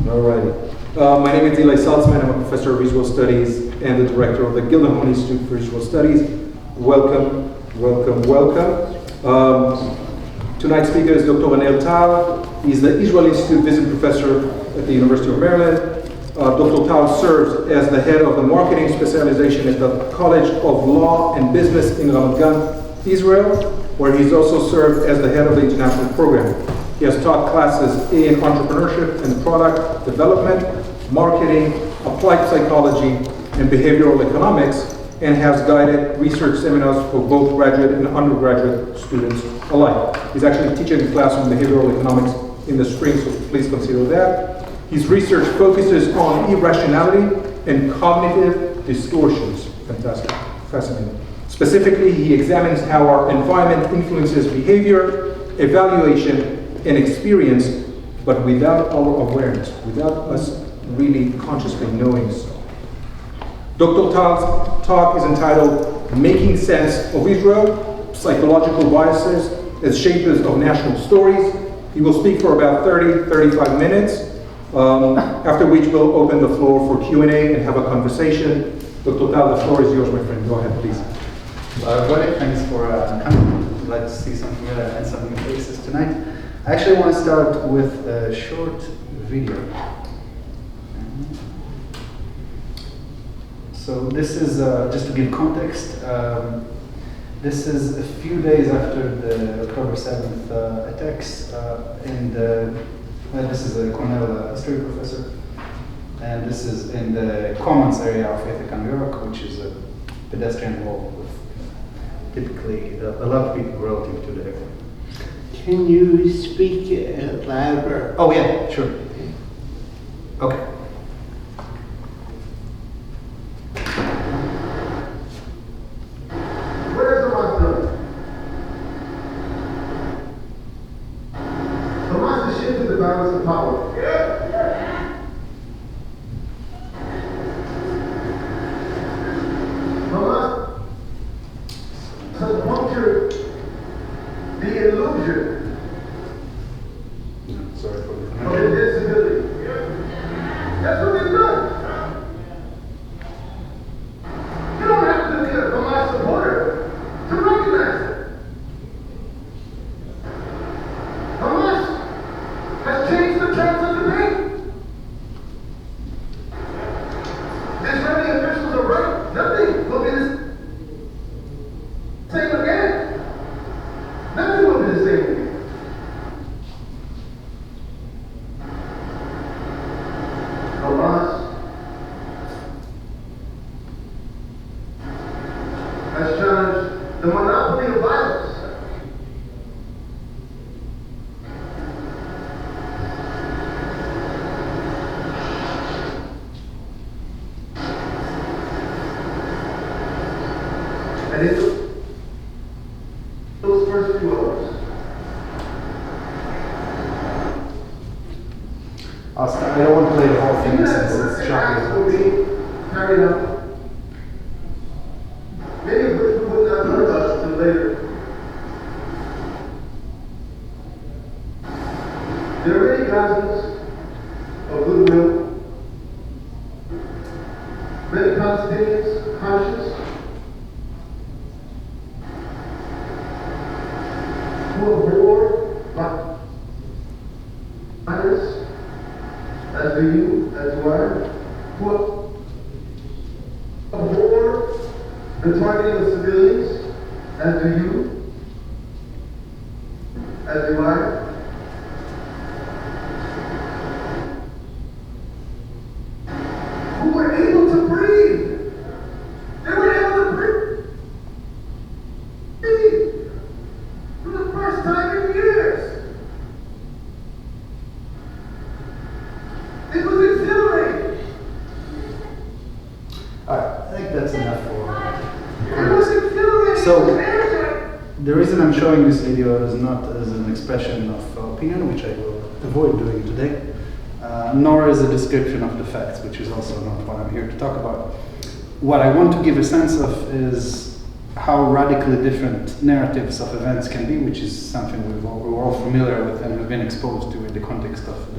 Alrighty. My name is Eli Saltzman. I'm a professor of visual studies and the director of the Gildenhorn Institute for Visual Studies. Welcome, welcome, welcome. Tonight's speaker is Dr. Aner Tal. He's the Israel Institute Visiting Professor at the University of Maryland. Dr. Tal serves as the head of the marketing specialization at the College of Law and Business in Ramat Gan, Israel, where he's also served as the head of the international program. He has taught classes in entrepreneurship and product development, marketing, applied psychology, and behavioral economics, and has guided research seminars for both graduate and undergraduate students alike. He's actually teaching a class on behavioral economics in the spring, so please consider that. His research focuses on irrationality and cognitive distortions. Fantastic, fascinating. Specifically, he examines how our environment influences behavior, evaluation, and experience, but without our awareness, without us really consciously knowing so. Dr. Tal's talk is entitled Making Sense of Israel, Psychological Biases as Shapers of National Stories. He will speak for about 30-35 minutes, after which we'll open the floor for Q&A and have a conversation. Dr. Tal, the floor is yours, my friend. Go ahead, please. Everybody, thanks for coming. I'd like to see some familiar and some new faces tonight. I actually want to start with a short video. So this is, just to give context, this is a few days after the October 7th attacks, and this is a Cornell history professor, and this is in the Commons area of Ithaca, New York, which is a pedestrian wall with typically a lot of people relative to the area. Can you speak louder? Oh yeah, sure. Okay. Where's the Hamas? Hamas has shifted the balance of power. Hamas has punctured the illusion Sorry for the of invincibility. That's what they've done. You don't have to be a Hamas supporter to recognize it. Hamas has changed the terms of debate. Israeli officials are right. Nothing will be the same again. Nothing will be the same again. Hamas has challenged the monopoly of violence. And in those first few hours, I don't want to play the whole thing since it's acts shocking. will be carried out. Many of which we would not learn about until later. There are many causes of goodwill, many Palestinians conscious who abhor violence, as do you, as do I, who abhor the targeting of civilians, as do you, as do I. Who were able to breathe. They were able to breathe for the first time in years. It was exhilarating. Alright, I think that's enough for. It was exhilarating. So, the reason I'm showing this video is not as an expression of opinion, which I will avoid doing today, nor as a description of the facts, which is also not what I'm here to talk about. What I want to give a sense of is how radically different narratives of events can be, which is something we're all familiar with and have been exposed to in the context of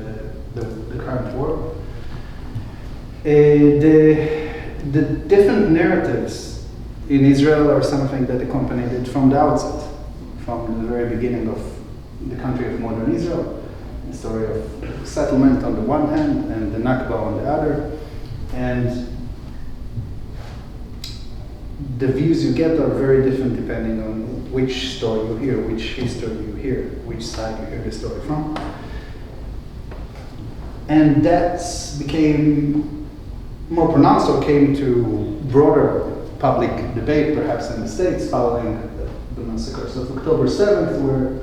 the the current war. The different narratives in Israel are something that accompanied it from the outset, from the very beginning of the country of modern Israel. The story of settlement on the one hand and the Nakba on the other. And the views you get are very different depending on which story you hear, which history you hear, which side you hear the story from. And that became more pronounced or came to broader public debate, perhaps in the States, following the massacres of October 7th, where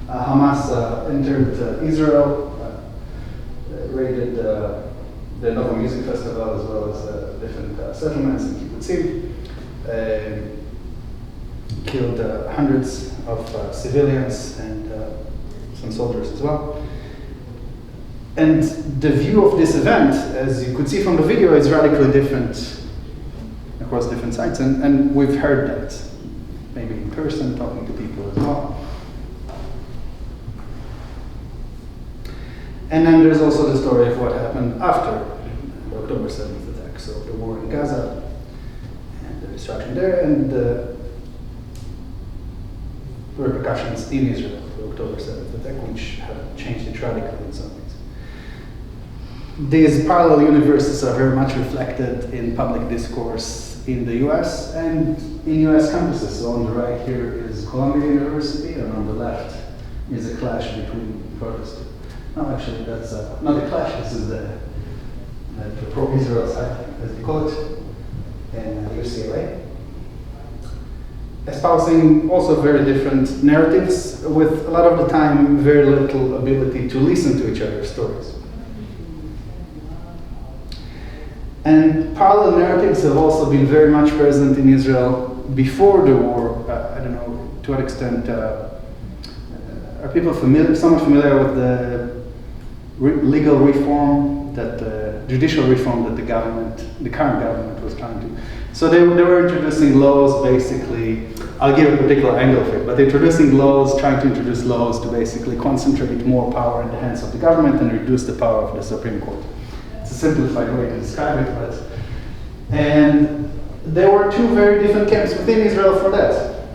Hamas entered Israel, raided the Nova Music Festival as well as different settlements in kibbutzim, killed hundreds of civilians and some soldiers as well. And the view of this event, as you could see from the video, is radically different across different sites. And we've heard that, maybe in person, talking to people as well. And then there's also the story of what happened after the October 7th attack, so the war in Gaza, and the destruction there, and the repercussions in Israel, the October 7th attack, which have changed it radically in some ways. These parallel universes are very much reflected in public discourse in the US and in US campuses. So on the right here is Columbia University, and on the left is a clash between protests. No, actually, that's not a clash, this is the pro-Israel side, as you call it, in UCLA. Espousing also very different narratives, with a lot of the time very little ability to listen to each other's stories. And parallel narratives have also been very much present in Israel before the war. I don't know to what extent are people somewhat familiar with the legal reform, judicial reform that the current government was trying to. So they were introducing laws, basically. I'll give a particular angle of it, but introducing laws, trying to introduce laws to basically concentrate more power in the hands of the government and reduce the power of the Supreme Court. It's a simplified way to describe it, and there were two very different camps within Israel for that.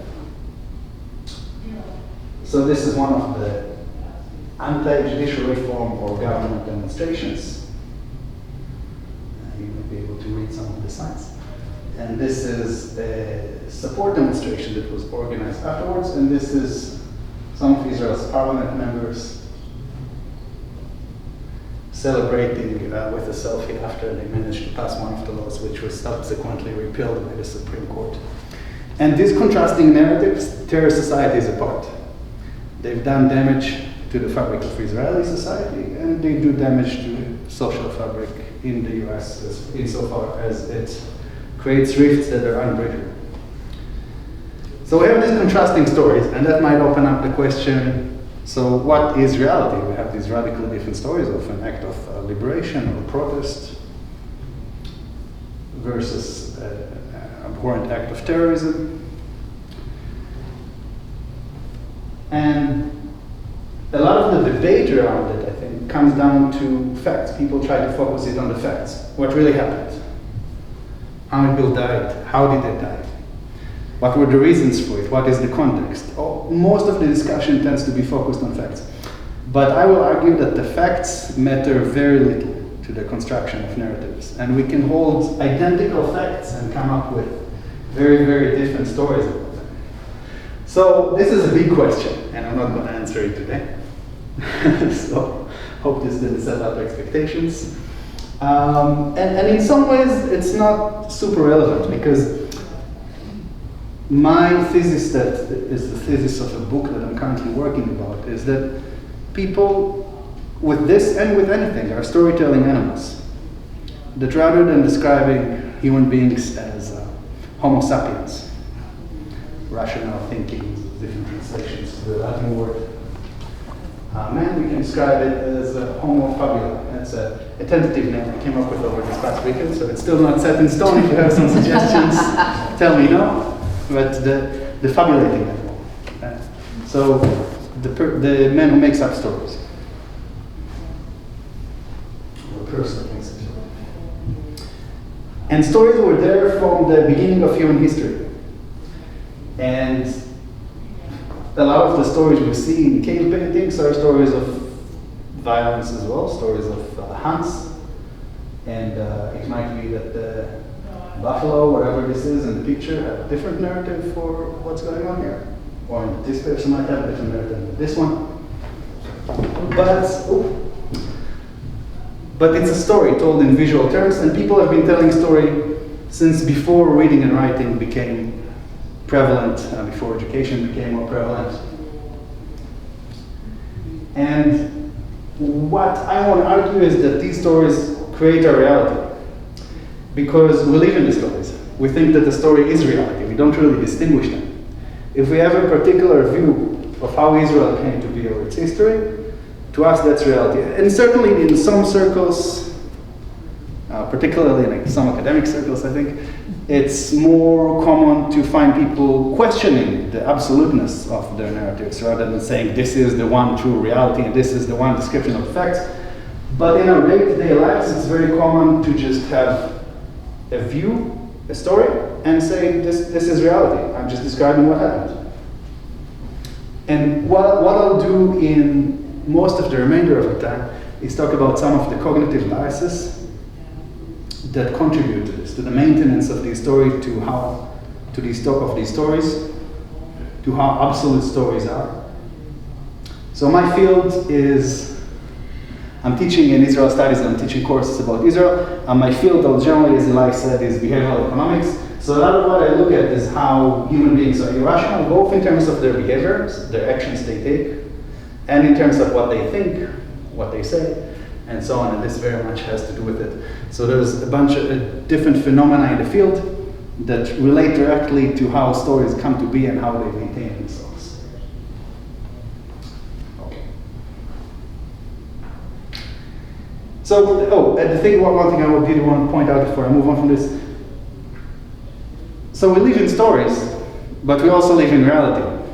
So this is one of the anti-judicial reform or government demonstrations. You may be able to read some of the signs. And this is a support demonstration that was organized afterwards, and this is some of Israel's parliament members celebrating with a selfie after they managed to pass one of the laws, which was subsequently repealed by the Supreme Court. And these contrasting narratives tear societies apart. They've done damage to the fabric of Israeli society, and they do damage to the social fabric in the US insofar as it creates rifts that are unbridgeable. So we have these contrasting stories, and that might open up the question, so what is reality? We have these radically different stories of an act of liberation or protest versus an abhorrent act of terrorism. And a lot of the debate around it, I think, comes down to facts. People try to focus it on the facts. What really happened? How many people died? How did they die? What were the reasons for it? What is the context? Most of the discussion tends to be focused on facts. But I will argue that the facts matter very little to the construction of narratives. And we can hold identical facts and come up with very, very different stories about them. So this is a big question, and I'm not going to answer it today. So hope this didn't set up expectations. And in some ways, it's not super relevant, because my thesis, that is the thesis of a book that I'm currently working about, is that people with this and with anything are storytelling animals. That rather than describing human beings as Homo sapiens, rational thinking, different translations to the Latin word, man, we can describe it as Homo fabula. That's a tentative name I came up with over this past weekend, so it's still not set in stone. If you have some suggestions, tell me no. But the fabulating animal. So the man who makes up stories. or personal message. And stories were there from the beginning of human history. And a lot of the stories we see in cave paintings are stories of violence as well, stories of hunts. And it might be that the buffalo, whatever this is in the picture, have a different narrative for what's going on here. Or this person might have a different narrative than this one. But it's a story told in visual terms, and people have been telling story since before reading and writing became prevalent, before education became more prevalent. And what I want to argue is that these stories create a reality. Because we live in the stories. We think that the story is reality. We don't really distinguish them. If we have a particular view of how Israel came to be or its history, to us that's reality. And certainly in some circles, particularly in some academic circles, I think, it's more common to find people questioning the absoluteness of their narratives rather than saying this is the one true reality and this is the one description of facts. But in our day-to-day lives, it's very common to just have a view, a story, and say this is reality. I'm just describing what happened. And what I'll do in most of the remainder of the time is talk about some of the cognitive biases that contribute to this, to the maintenance of these stories, to the stock of these stories, to how absolute stories are. So my field is, I'm teaching in Israel studies, I'm teaching courses about Israel, and my field, generally, as Eli said, is behavioral economics. So a lot of what I look at is how human beings are irrational, both in terms of their behaviors, their actions they take, and in terms of what they think, what they say, and so on, and this very much has to do with it. So there's a bunch of different phenomena in the field that relate directly to how stories come to be and how they maintain themselves. Okay. So, and the thing, one thing I really want to point out before I move on from this. So we live in stories, but we also live in reality.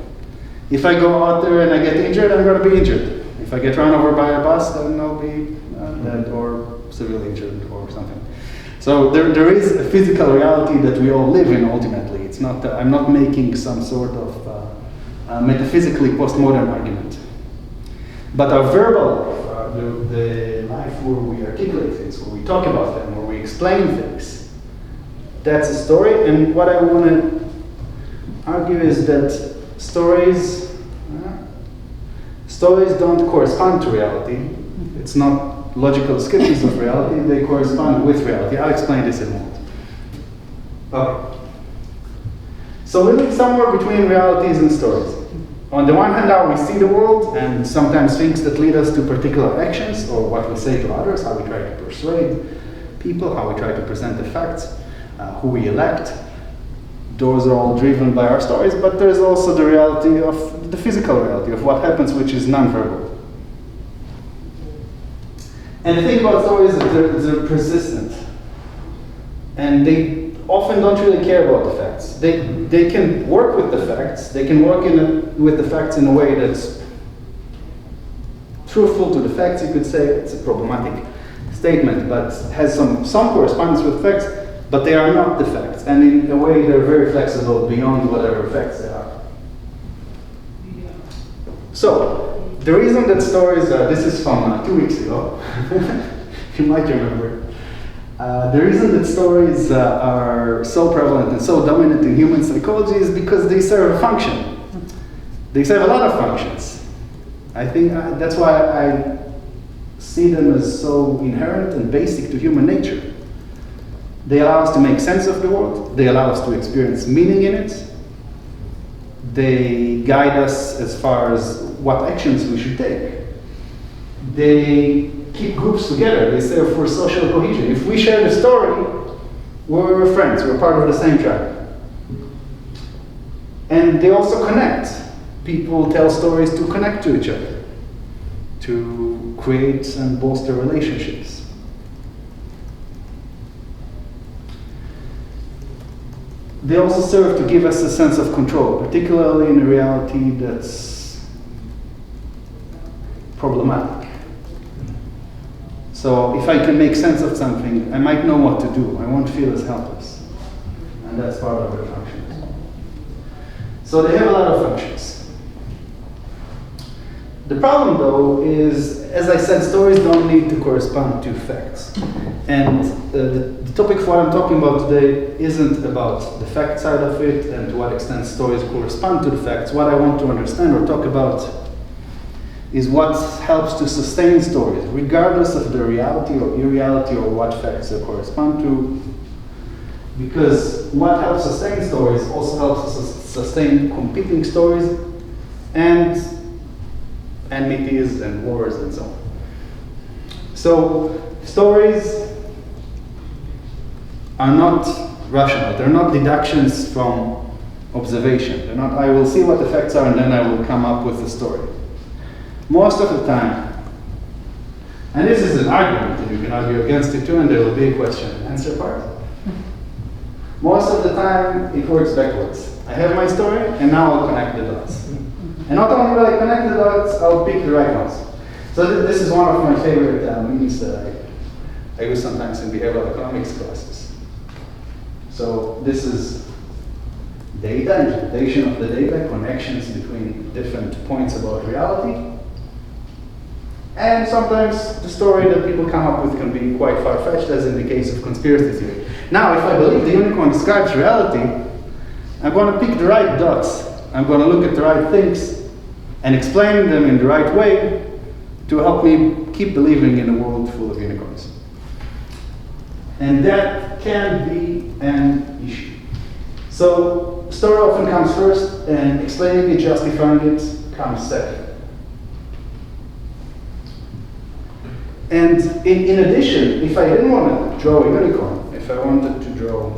If I go out there and I get injured, I'm going to be injured. If I get run over by a bus, then I'll be dead or severely injured or something. So there is a physical reality that we all live in ultimately. It's not, I'm not making some sort of metaphysically postmodern argument. But our verbal life, the life where we articulate things, where we talk about them, where we explain things, that's a story. And what I want to argue is that stories don't correspond to reality. It's not logical descriptions of reality, they correspond with reality. I'll explain this in a moment. Okay. So we live somewhere between realities and stories. On the one hand, how we see the world, and sometimes things that lead us to particular actions, or what we say to others, how we try to persuade people, how we try to present the facts, who we elect. Those are all driven by our stories, but there's also the reality of the physical reality of what happens, which is non-verbal. And the thing about stories is that they're persistent. And they often don't really care about the facts. They can work with the facts. They can work with the facts in a way that's truthful to the facts. You could say it's a problematic statement, but has some correspondence with facts, but they are not the facts. And in a way, they're very flexible beyond whatever facts they are. So, the reason that stories, this is from 2 weeks ago, you might remember. The reason that stories are so prevalent and so dominant in human psychology is because they serve a function. They serve a lot of functions. I think that's why I see them as so inherent and basic to human nature. They allow us to make sense of the world. They allow us to experience meaning in it. They guide us as far as what actions we should take. They keep groups together. They serve for social cohesion. If we share the story, we're friends. We're part of the same tribe. And they also connect. People tell stories to connect to each other, to create and bolster relationships. They also serve to give us a sense of control, particularly in a reality that's problematic. So if I can make sense of something, I might know what to do. I won't feel as helpless. And that's part of their functions. So they have a lot of functions. The problem, though, is, as I said, stories don't need to correspond to facts. And the topic for what I'm talking about today isn't about the fact side of it and to what extent stories correspond to the facts. What I want to understand or talk about is what helps to sustain stories, regardless of the reality or irreality or what facts they correspond to. Because what helps sustain stories also helps sustain competing stories and enmities and wars and so on. So stories are not rational. They're not deductions from observation. They're not, I will see what the facts are and then I will come up with a story. Most of the time, and this is an argument, and you can argue against it too, and there will be a question and answer part. Most of the time, it works backwards. I have my story, and now I'll connect the dots. And not only will I connect the dots, I'll pick the right ones. So this is one of my favorite means that I use sometimes in behavioral economics classes. So this is data, interpretation of the data, connections between different points about reality. And sometimes the story that people come up with can be quite far-fetched, as in the case of conspiracy theory. Now, if I believe the unicorn describes reality, I'm going to pick the right dots. I'm going to look at the right things and explain them in the right way to help me keep believing in a world full of unicorns. And that can be an issue. So, story often comes first, and explaining it, justifying it, comes second. And in addition, if I didn't want to draw a unicorn, if I wanted to draw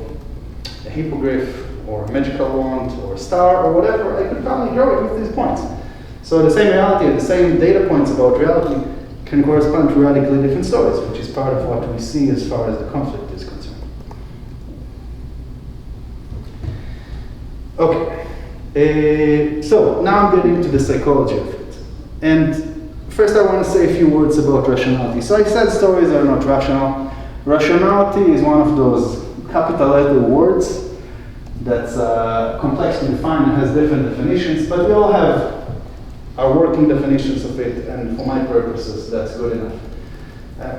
a hippogriff or a magical wand or a star or whatever, I could probably draw it with these points. So the same reality and the same data points about reality can correspond to radically different stories, which is part of what we see as far as the conflict is concerned. Okay, so now I'm getting into the psychology of it. And first, I want to say a few words about rationality. So I said stories are not rational. Rationality is one of those capital letter words that's complex to define and has different definitions, but we all have our working definitions of it, and for my purposes, that's good enough.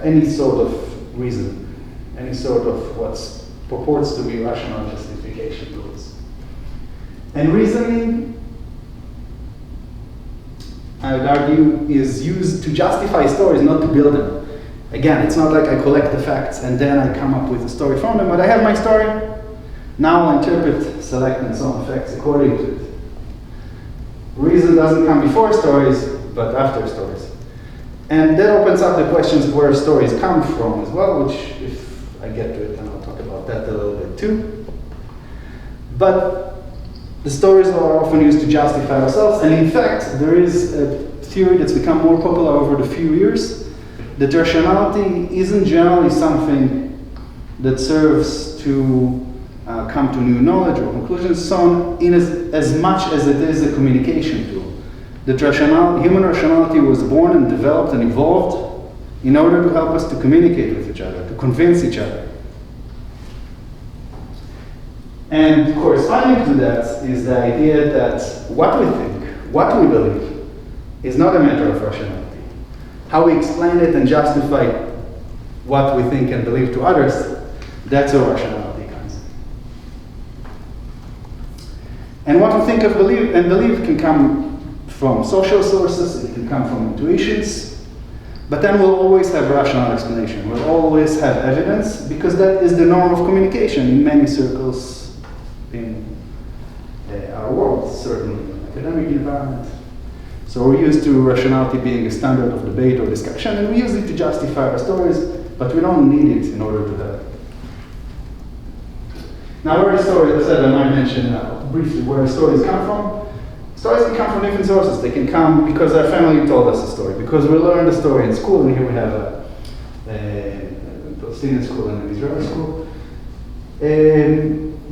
Any sort of reason, any sort of what purports to be rational justification rules. And reasoning, I would argue, is used to justify stories, not to build them. Again, it's not like I collect the facts and then I come up with a story from them, but I have my story. Now I'll interpret, select, and so on facts according to it. Reason doesn't come before stories, but after stories. And that opens up the questions of where stories come from as well, which, if I get to it, then I'll talk about that a little bit too. But the stories are often used to justify ourselves, and in fact, there is a theory that's become more popular over the few years, that rationality isn't generally something that serves to come to new knowledge or conclusions, so on, in as much as it is a communication tool. That human rationality was born and developed and evolved in order to help us to communicate with each other, to convince each other. And corresponding to that is the idea that what we think, what we believe, is not a matter of rationality. How we explain it and justify what we think and believe to others, that's where rationality comes in. And what we think of believe can come from social sources, it can come from intuitions, but then we'll always have rational explanation. We'll always have evidence, because that is the norm of communication in many circles in our world, certainly in the academic environment. So we're used to rationality being a standard of debate or discussion, and we use it to justify our stories, but we don't need it in order to have it. Now, where the stories, as I said, I might mention briefly where stories come from. Stories can come from different sources. They can come because our family told us a story, because we learned a story in school, and here we have a Palestinian school and an Israeli school.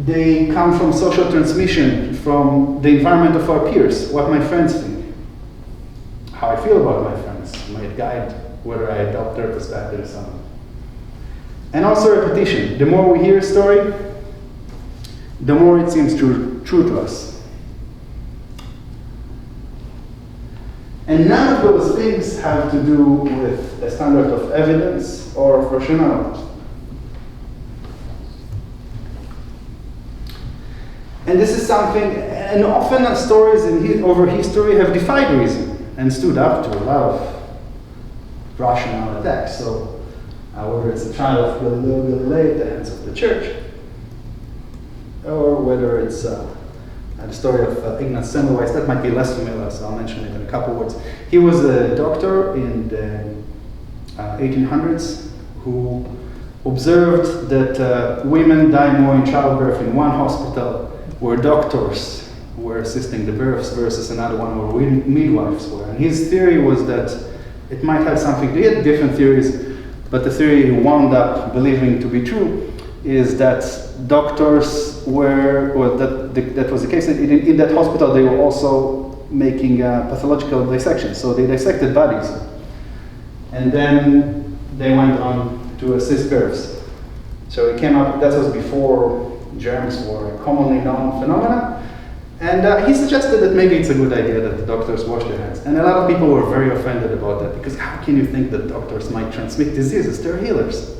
They come from social transmission, from the environment of our peers, what my friends think, how I feel about my friends might guide whether I adopt their perspective or something. And also repetition. The more we hear a story, the more it seems true to us. And none of those things have to do with a standard of evidence or of rationality. And this is something, and often stories over history have defied reason and stood up to a lot of rational attacks. So, whether it's the trial of Galileo Galilei at the hands of the church, or whether it's the story of Ignaz Semmelweis, that might be less familiar, so I'll mention it in a couple words. He was a doctor in the 1800s who observed that women die more in childbirth in one hospital where doctors were assisting the births versus another one where midwives were. And his theory was that it might have something, he had different theories, but the theory he wound up believing to be true is that doctors were, or that was the case, in that hospital they were also making pathological dissections. So they dissected bodies. And then they went on to assist births. So it came up, that was before germs were a commonly known phenomena. And he suggested that maybe it's a good idea that the doctors wash their hands. And a lot of people were very offended about that, because how can you think that doctors might transmit diseases? They're healers.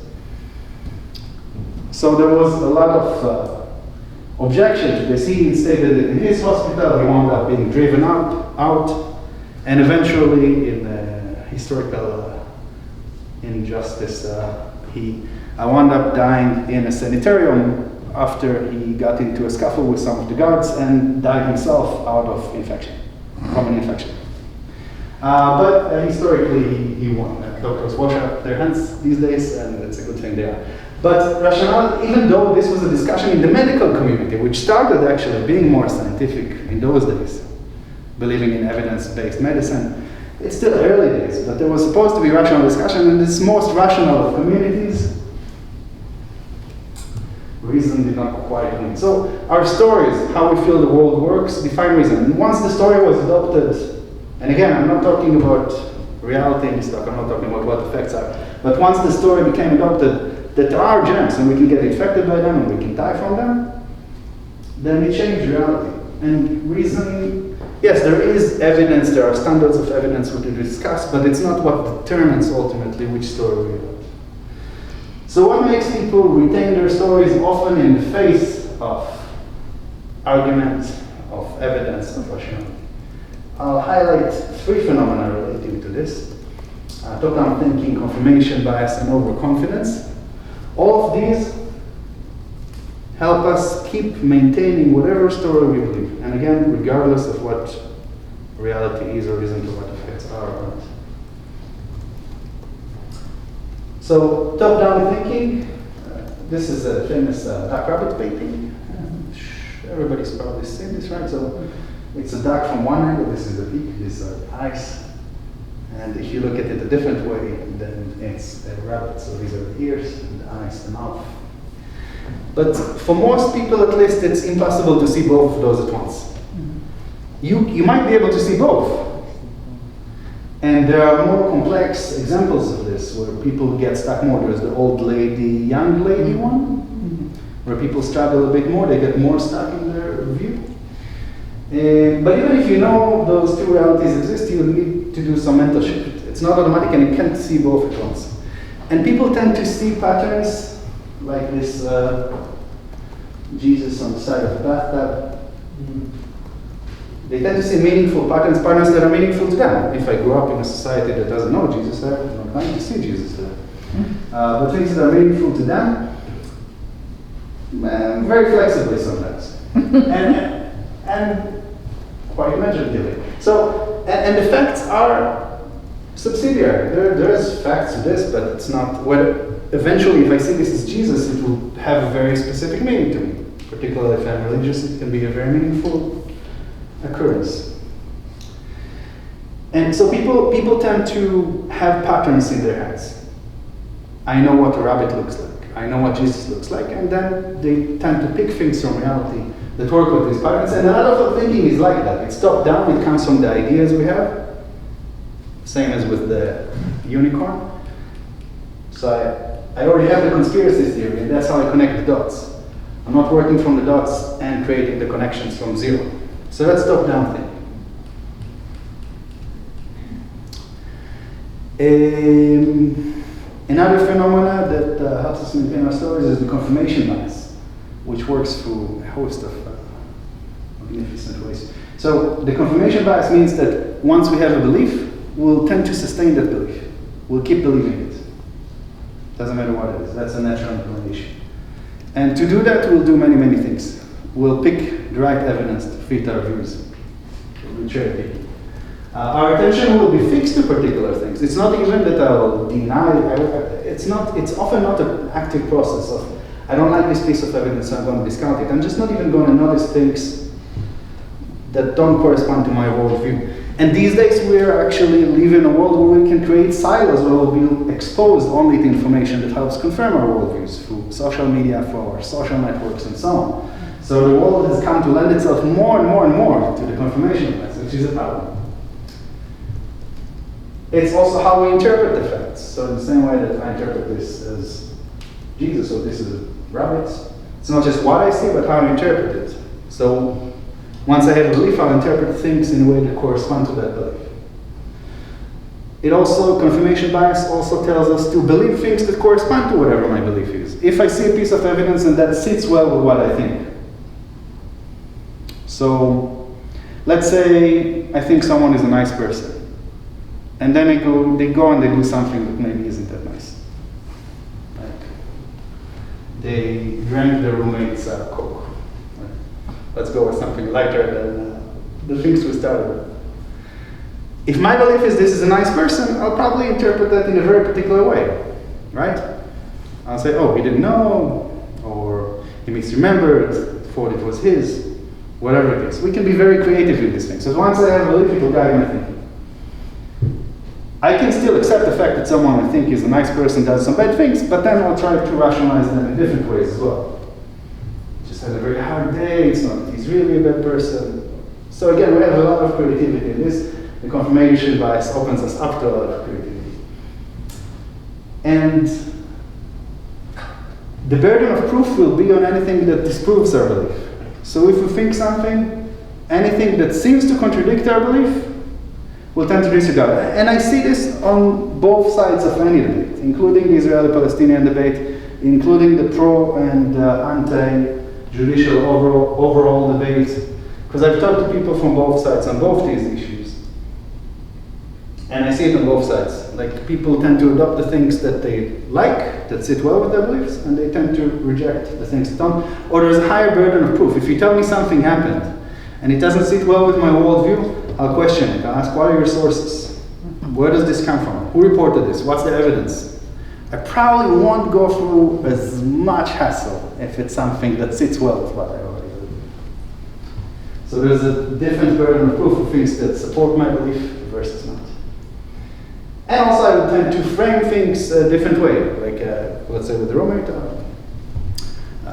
So there was a lot of objection to this. He stated that in his hospital he wound up being driven out, and eventually in historical injustice, he wound up dying in a sanitarium after he got into a scuffle with some of the guards and died himself out of infection, from an infection. But historically, he won. Doctors wash up their hands these days, and it's a good thing they are. But rationale, even though this was a discussion in the medical community, which started actually being more scientific in those days, believing in evidence-based medicine, it's still early days, but there was supposed to be rational discussion, and this most rational of communities, reason did not quite win. So our stories, how we feel the world works, define reason. And once the story was adopted, and again, I'm not talking about reality in this talk, I'm not talking about what the facts are, but once the story became adopted, that there are germs and we can get infected by them and we can die from them, then it changed reality. And reason, yes, there is evidence, there are standards of evidence we can discuss, but it's not what determines ultimately which story we adopt. So what makes people retain their stories often in the face of argument, of evidence, of rationality? I'll highlight three phenomena relating to this. Top-down thinking, confirmation bias, and overconfidence. All of these help us keep maintaining whatever story we believe. And again, regardless of what reality is or isn't, or what the facts are or not. So, top-down thinking, this is a famous duck rabbit painting. Everybody's probably seen this, right? So, it's a duck from one angle, this is the beak, these are the eyes. And if you look at it a different way, then it's a rabbit. So these are the ears, and the eyes, the mouth. But for most people, at least, it's impossible to see both of those at once. You might be able to see both. And there are more complex examples of this, where people get stuck more. There's the old lady, young lady one, where people struggle a bit more, they get more stuck in their view. But even if you know those two realities exist, you need to do some mental shift. It's not automatic and you can't see both at once. And people tend to see patterns like this Jesus on the side of the bathtub. They tend to see meaningful patterns that are meaningful to them. If I grew up in a society that doesn't know Jesus, I'm not going to see Jesus there. But things that are meaningful to them, very flexibly sometimes. and quite imaginatively. So, and the facts are subsidiary. There's facts to this, but it's not, eventually if I see this as Jesus, it will have a very specific meaning to me. Particularly if I'm religious, it can be a very meaningful occurrence. And so people tend to have patterns in their heads. I know what a rabbit looks like. I know what Jesus looks like. And then they tend to pick things from reality that work with these patterns. And a lot of our thinking is like that. It's top down. It comes from the ideas we have. Same as with the unicorn. So I already have the conspiracy theory, and that's how I connect the dots. I'm not working from the dots and creating the connections from zero. So that's top-down thinking. Another phenomena that helps us maintain our stories is the confirmation bias, which works through a host of magnificent ways. So the confirmation bias means that once we have a belief, we'll tend to sustain that belief. We'll keep believing it. Doesn't matter what it is. That's a natural inclination. And to do that, we'll do many, many things. We'll pick the right evidence to fit our views. We'll cherry pick. Our attention will be fixed to particular things. It's not even that I'll deny. It's often not an active process of, I don't like this piece of evidence, so I'm going to discount it. I'm just not even going to notice things that don't correspond to my worldview. And these days we are actually living in a world where we can create silos where we'll be exposed only to information that helps confirm our worldviews through social media, through our social networks, and so on. So the world has come to lend itself more and more and more to the confirmation bias, which is a problem. It's also how we interpret the facts. So in the same way that I interpret this as Jesus, or this is rabbits, it's not just what I see, but how I interpret it. So once I have a belief, I'll interpret things in a way that correspond to that belief. It also, confirmation bias also tells us to believe things that correspond to whatever my belief is. If I see a piece of evidence and that sits well with what I think. So let's say I think someone is a nice person. And then they go and they do something that maybe isn't that nice. Like they drank their roommate's Coke. Let's go with something lighter than the things we started with. If my belief is this is a nice person, I'll probably interpret that in a very particular way, right? I'll say, oh, he didn't know, or he misremembered, thought it was his, whatever it is. We can be very creative with these things. So once I have a belief, it will guide my thinking. I can still accept the fact that someone I think is a nice person does some bad things, but then I'll try to rationalize them in different ways as well. Just had a very hard day, he's really a bad person. So again, we have a lot of creativity in this. The confirmation bias opens us up to a lot of creativity. And the burden of proof will be on anything that disproves our belief. So if we think something, anything that seems to contradict our belief, we'll tend to disregard. And I see this on both sides of any debate, including the Israeli-Palestinian debate, including the pro and anti-judicial overall debate, because I've talked to people from both sides on both these issues. And I see it on both sides. Like, people tend to adopt the things that they like, that sit well with their beliefs, and they tend to reject the things that don't. Or there's a higher burden of proof. If you tell me something happened, and it doesn't sit well with my worldview, I'll question it. I'll ask, what are your sources? Where does this come from? Who reported this? What's the evidence? I probably won't go through as much hassle if it's something that sits well with what I already believe. So there's a different burden of proof for things that support my belief versus not. And also I would tend to frame things a different way. Like, let's say with the roommate,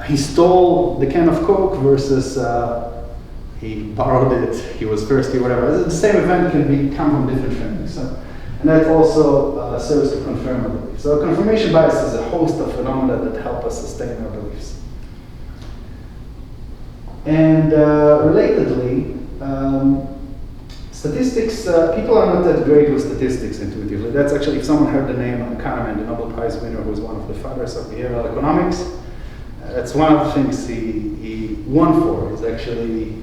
he stole the can of Coke versus he borrowed it, he was thirsty, whatever. The same event can come from different framings. So, and that also serves to confirm our beliefs. So confirmation bias is a host of phenomena that help us sustain our beliefs. And relatedly, statistics, people are not that great with statistics intuitively. That's actually, if someone heard the name Kahneman, the Nobel Prize winner, who was one of the fathers of behavioral economics, that's one of the things he won for, is actually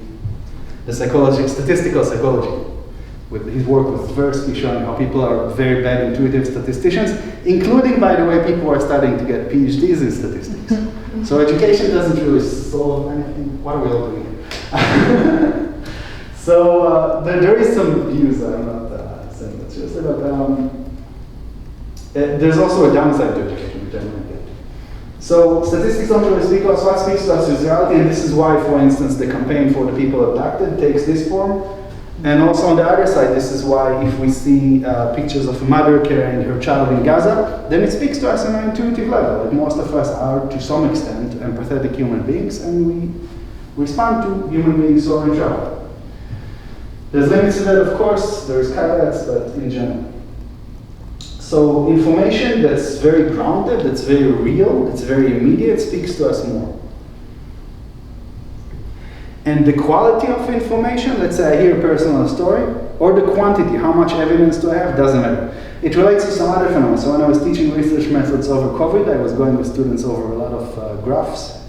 the psychology, statistical psychology. With his work with Tversky showing how people are very bad intuitive statisticians, including, by the way, people who are starting to get PhDs in statistics. So education doesn't really solve anything. What are we all doing here? So there is some views, I'm not saying that seriously, but there's also a downside to education, which I might get. So statistics don't really speak to us. What speaks to us is reality, and this is why, for instance, the campaign for the people abducted takes this form. And also on the other side, this is why if we see pictures of a mother carrying her child in Gaza, then it speaks to us on an intuitive level, that most of us are, to some extent, empathetic human beings, and we respond to human beings who are in trouble. There's limits to that, of course, there's caveats, but in general. So information that's very grounded, that's very real, that's very immediate, speaks to us more. And the quality of information, let's say I hear a personal story, or the quantity, how much evidence do I have, doesn't matter. It relates to some other phenomena. So when I was teaching research methods over COVID, I was going with students over a lot of graphs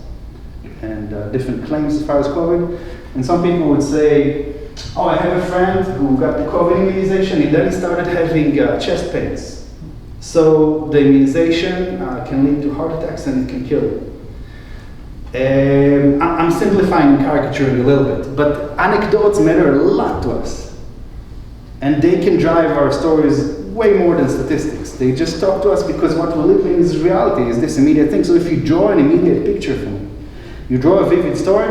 and different claims as far as COVID. And some people would say, oh, I have a friend who got the COVID immunization and then he started having chest pains. So the immunization can lead to heart attacks and it can kill you. I'm simplifying and caricaturing a little bit, but anecdotes matter a lot to us. And they can drive our stories way more than statistics. They just talk to us because what we're living is reality, is this immediate thing. So if you draw an immediate picture for me, you draw a vivid story,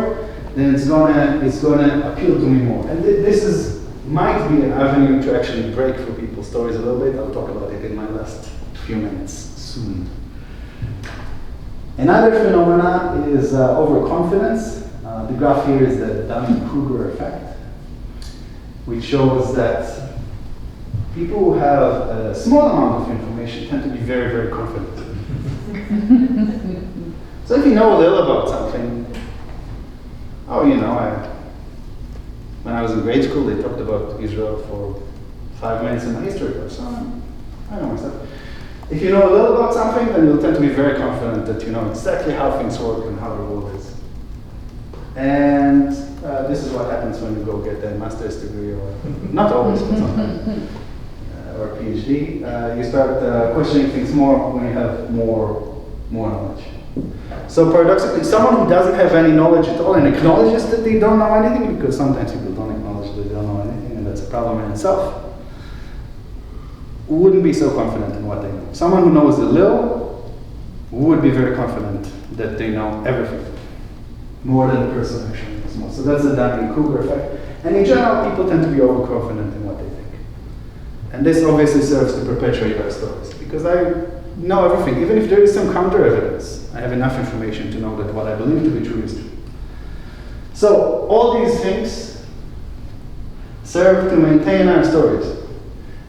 then it's gonna appeal to me more. And this might be an avenue to actually break for people's stories a little bit. I'll talk about it in my last few minutes soon. Another phenomena is overconfidence. The graph here is the Dunning-Kruger effect, which shows that people who have a small amount of information tend to be very, very confident. So if you know a little about something, oh, you know, when I was in grade school, they talked about Israel for 5 minutes in my history course, so I know myself. If you know a little about something, then you'll tend to be very confident that you know exactly how things work and how the world is. And this is what happens when you go get a master's degree, or not always, but sometimes, or a PhD. You start questioning things more when you have more knowledge. So paradoxically, someone who doesn't have any knowledge at all and acknowledges that they don't know anything, because sometimes people don't acknowledge that they don't know anything, and that's a problem in itself, wouldn't be so confident in what they know. Someone who knows a little would be very confident that they know everything, more than the person who actually knows more. So that's the Dunning-Kruger effect. And in general, people tend to be overconfident in what they think. And this obviously serves to perpetuate our stories, because I know everything. Even if there is some counter evidence, I have enough information to know that what I believe to be true is true. So all these things serve to maintain our stories.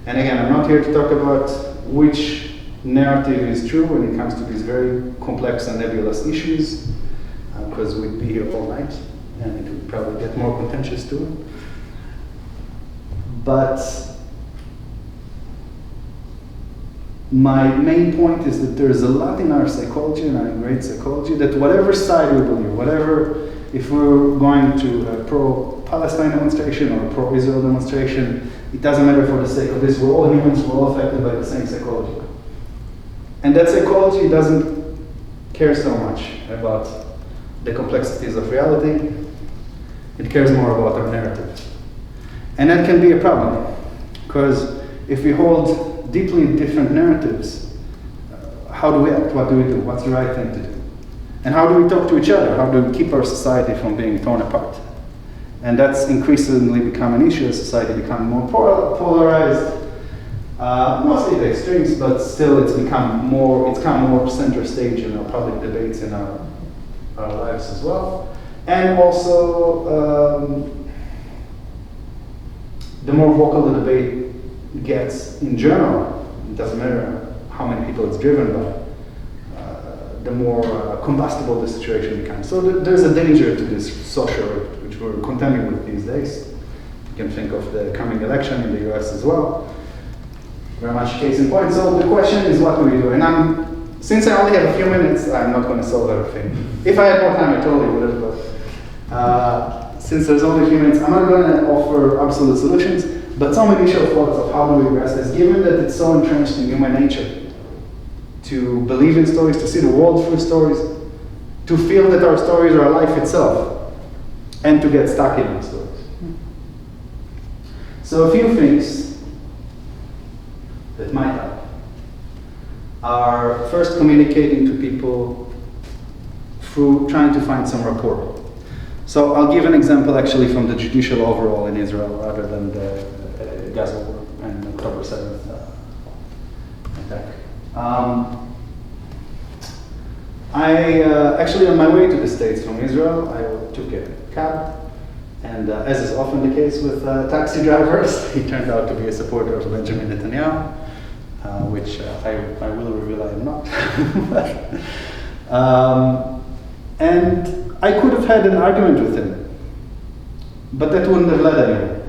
And again, I'm not here to talk about which narrative is true when it comes to these very complex and nebulous issues, because we'd be here all night, and it would probably get more contentious too. But my main point is that there's a lot in our psychology, and our great psychology, that whatever side we believe, if we're going to a pro-Palestine demonstration or a pro-Israel demonstration, it doesn't matter for the sake of this. We're all humans, we're all affected by the same psychology. And that psychology doesn't care so much about the complexities of reality. It cares more about our narrative. And that can be a problem, because if we hold deeply different narratives, how do we act? What do we do? What's the right thing to do? And how do we talk to each other? How do we keep our society from being torn apart? And that's increasingly become an issue as society becomes more polarized, mostly the extremes, but still it's come more center stage in our public debates in our lives as well. And also, the more vocal the debate gets in general, it doesn't matter how many people it's driven by, the more combustible the situation becomes. So there's a danger to this social rift, which we're contending with these days. You can think of the coming election in the US as well. Very much case in point. So the question is, what do we do? And since I only have a few minutes, I'm not going to solve everything. If I had more time, I totally would have, but since there's only a few minutes, I'm not going to offer absolute solutions, but some initial thoughts of how do we address this, given that it's so entrenched in human nature to believe in stories, to see the world through stories, to feel that our stories are life itself, and to get stuck in our stories. So a few things that might help are first communicating to people through trying to find some rapport. So I'll give an example actually from the judicial overall in Israel rather than the Gaza war and October 7th attack. I actually, on my way to the States from Israel, I took a cab, and as is often the case with taxi drivers, he turned out to be a supporter of Benjamin Netanyahu. which I will reveal I am not. And I could have had an argument with him, but that wouldn't have led anywhere.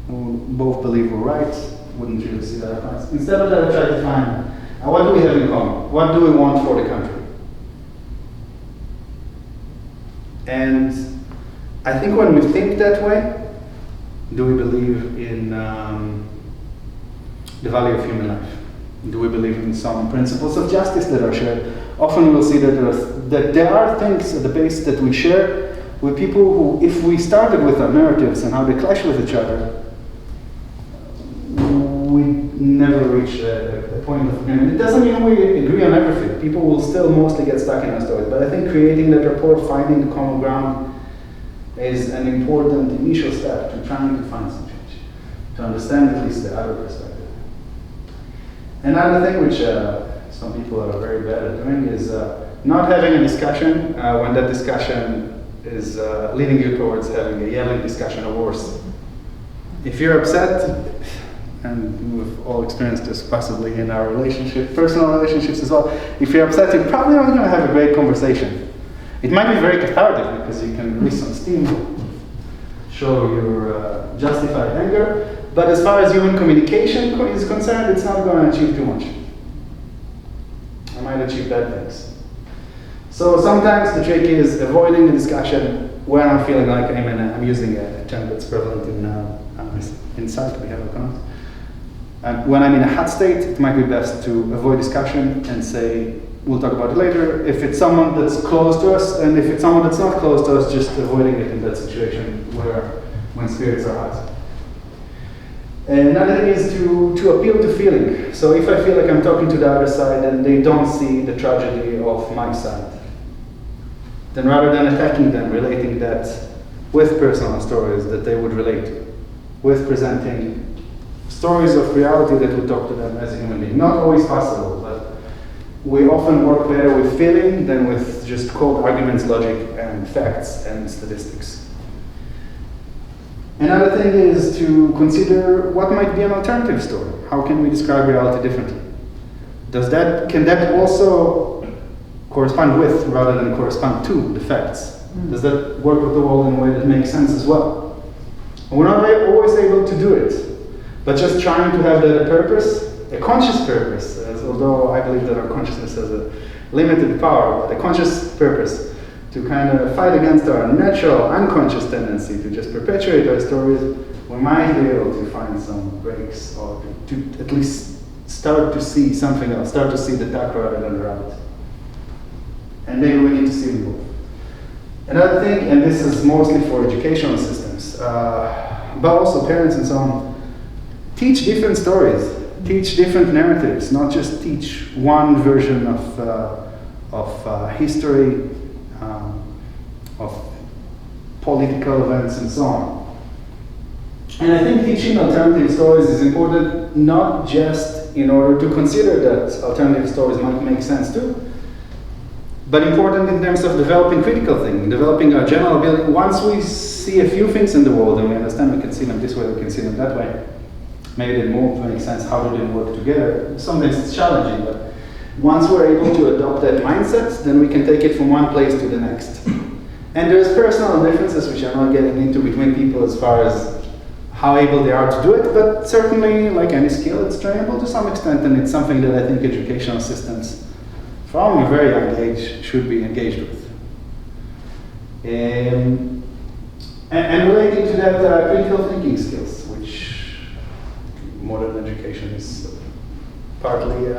We both believe we're right, wouldn't really see that advice. Instead of that, I tried to find what do we have in common? What do we want for the country? And I think when we think that way, do we believe in the value of human life? Do we believe in some principles of justice that are shared? Often we'll see that there are things at the base that we share with people who, if we started with our narratives and how they clash with each other, we never reach a point of agreement. It doesn't mean we agree on everything. People will still mostly get stuck in our stories. But I think creating that rapport, finding the common ground, is an important initial step to trying to find some change, to understand at least the other perspective. Another thing which some people are very bad at doing is not having a discussion when that discussion is leading you towards having a yelling discussion or worse. If you're upset, and we've all experienced this possibly in our relationship, personal relationships as well, if you're upset, you're probably not going to have a great conversation. It might be very cathartic because you can release some steam, show your justified anger, but as far as human communication is concerned, it's not going to achieve too much. I might achieve bad things. So sometimes the trick is avoiding the discussion when I'm feeling like I'm using a term that's prevalent in South, we have a comment. When I'm in a hot state, it might be best to avoid discussion and say, we'll talk about it later. If it's someone that's close to us, and if it's someone that's not close to us, just avoiding it in that situation when spirits are hot. And another thing is to appeal to feeling. So if I feel like I'm talking to the other side and they don't see the tragedy of my side, then rather than attacking them, relating that with personal stories that they would relate to, with presenting stories of reality that would talk to them as a human being. Not always possible, but we often work better with feeling than with just cold arguments, logic, and facts and statistics. Another thing is to consider what might be an alternative story. How can we describe reality differently? Can that also correspond with rather than correspond to the facts? Does that work with the world in a way that makes sense as well? We're not always able to do it, but just trying to have that purpose, a conscious purpose, although I believe that our consciousness has a limited power, but a conscious purpose to kind of fight against our natural unconscious tendency to just perpetuate our stories, we might be able to find some breaks or to at least start to see something else, start to see the duck rather than the rabbit. And maybe we need to see them both. Another thing, and this is mostly for educational systems, but also parents and so on, teach different stories, teach different narratives, not just teach one version of history, of political events and so on. And I think teaching alternative stories is important, not just in order to consider that alternative stories might make sense too, but important in terms of developing critical thinking, developing our general ability. Once we see a few things in the world and we understand we can see them this way, we can see them that way, maybe they move to make sense, how do they work together? Sometimes it's challenging, but once we're able to adopt that mindset, then we can take it from one place to the next. And there's personal differences, which I'm not getting into, between people as far as how able they are to do it, but certainly, like any skill, it's trainable to some extent, and it's something that I think educational systems from a very young age should be engaged with. And relating to that, critical thinking skills, which modern education is partly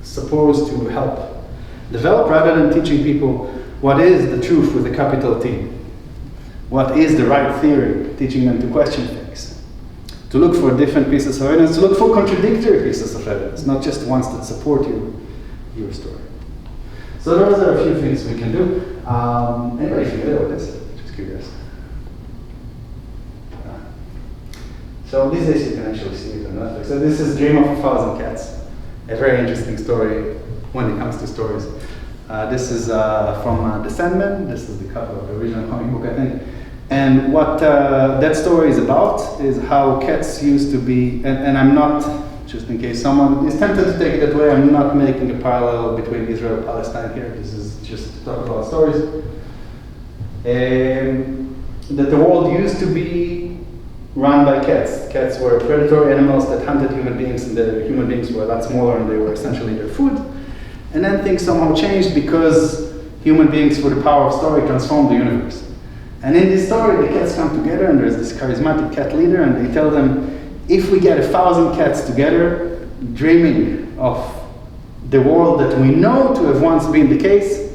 supposed to help develop, rather than teaching people what is the truth with a capital T, what is the right theory, teaching them to question things, to look for different pieces of evidence, to look for contradictory pieces of evidence, not just ones that support your story. So those are a few things we can do. Anybody familiar with this? Just curious. So these days you can actually see it on Netflix. So this is Dream of a Thousand Cats, a very interesting story when it comes to stories. This is from The Sandman. This is the cover of the original comic book, I think. And what that story is about is how cats used to be, and I'm not just in case someone is tempted to take it that way. I'm not making a parallel between Israel and Palestine here. This is just to talk about stories. That the world used to be run by cats. Cats were predatory animals that hunted human beings, and the human beings were a lot smaller and they were essentially their food. And then things somehow changed because human beings, through the power of story, transformed the universe. And in this story, the cats come together, and there's this charismatic cat leader, and they tell them, if we get 1,000 cats together, dreaming of the world that we know to have once been the case,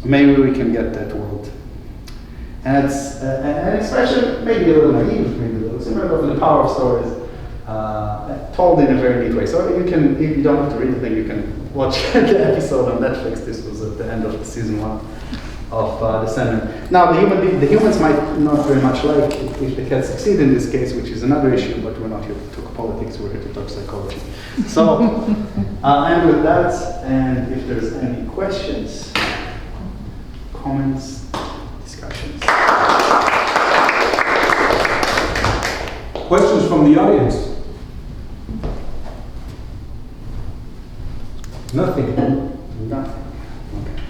maybe we can get that world. And it's an expression, maybe a little naive, maybe a little similar, of the power of stories, told in a very neat way. So you can, if you don't have to read the thing, you can watch the episode on Netflix. This was at the end of season 1 of the seminar. Now, the humans might not very much like if the cats succeed in this case, which is another issue, but we're not here to talk politics, we're here to talk psychology. So, I'll end with that, and if there's any questions, comments, discussions. Questions from the audience? Nothing. Nothing.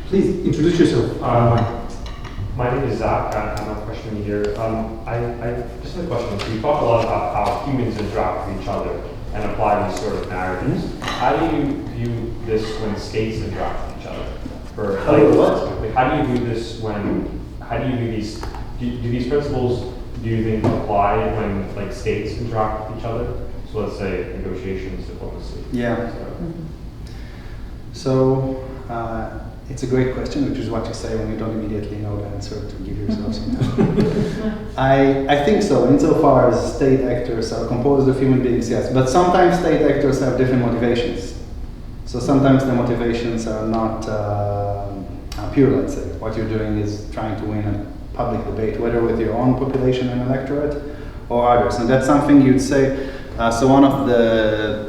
Please introduce yourself. My name is Zach. I'm a freshman year. I just have a question. So you talk a lot about how humans interact with each other and apply these sort of narratives. How do you view this when states interact with each other? How do you view this when? How do you view these? Do these principles, do you think, apply when like states interact with each other? So let's say negotiations, diplomacy. Yeah. So it's a great question, which is what you say when you don't immediately know the answer, to give yourself some time. I think so, insofar as state actors are composed of human beings, yes. But sometimes state actors have different motivations. So sometimes the motivations are not pure, let's say. What you're doing is trying to win a public debate, whether with your own population and electorate or others. And that's something you'd say. So one of the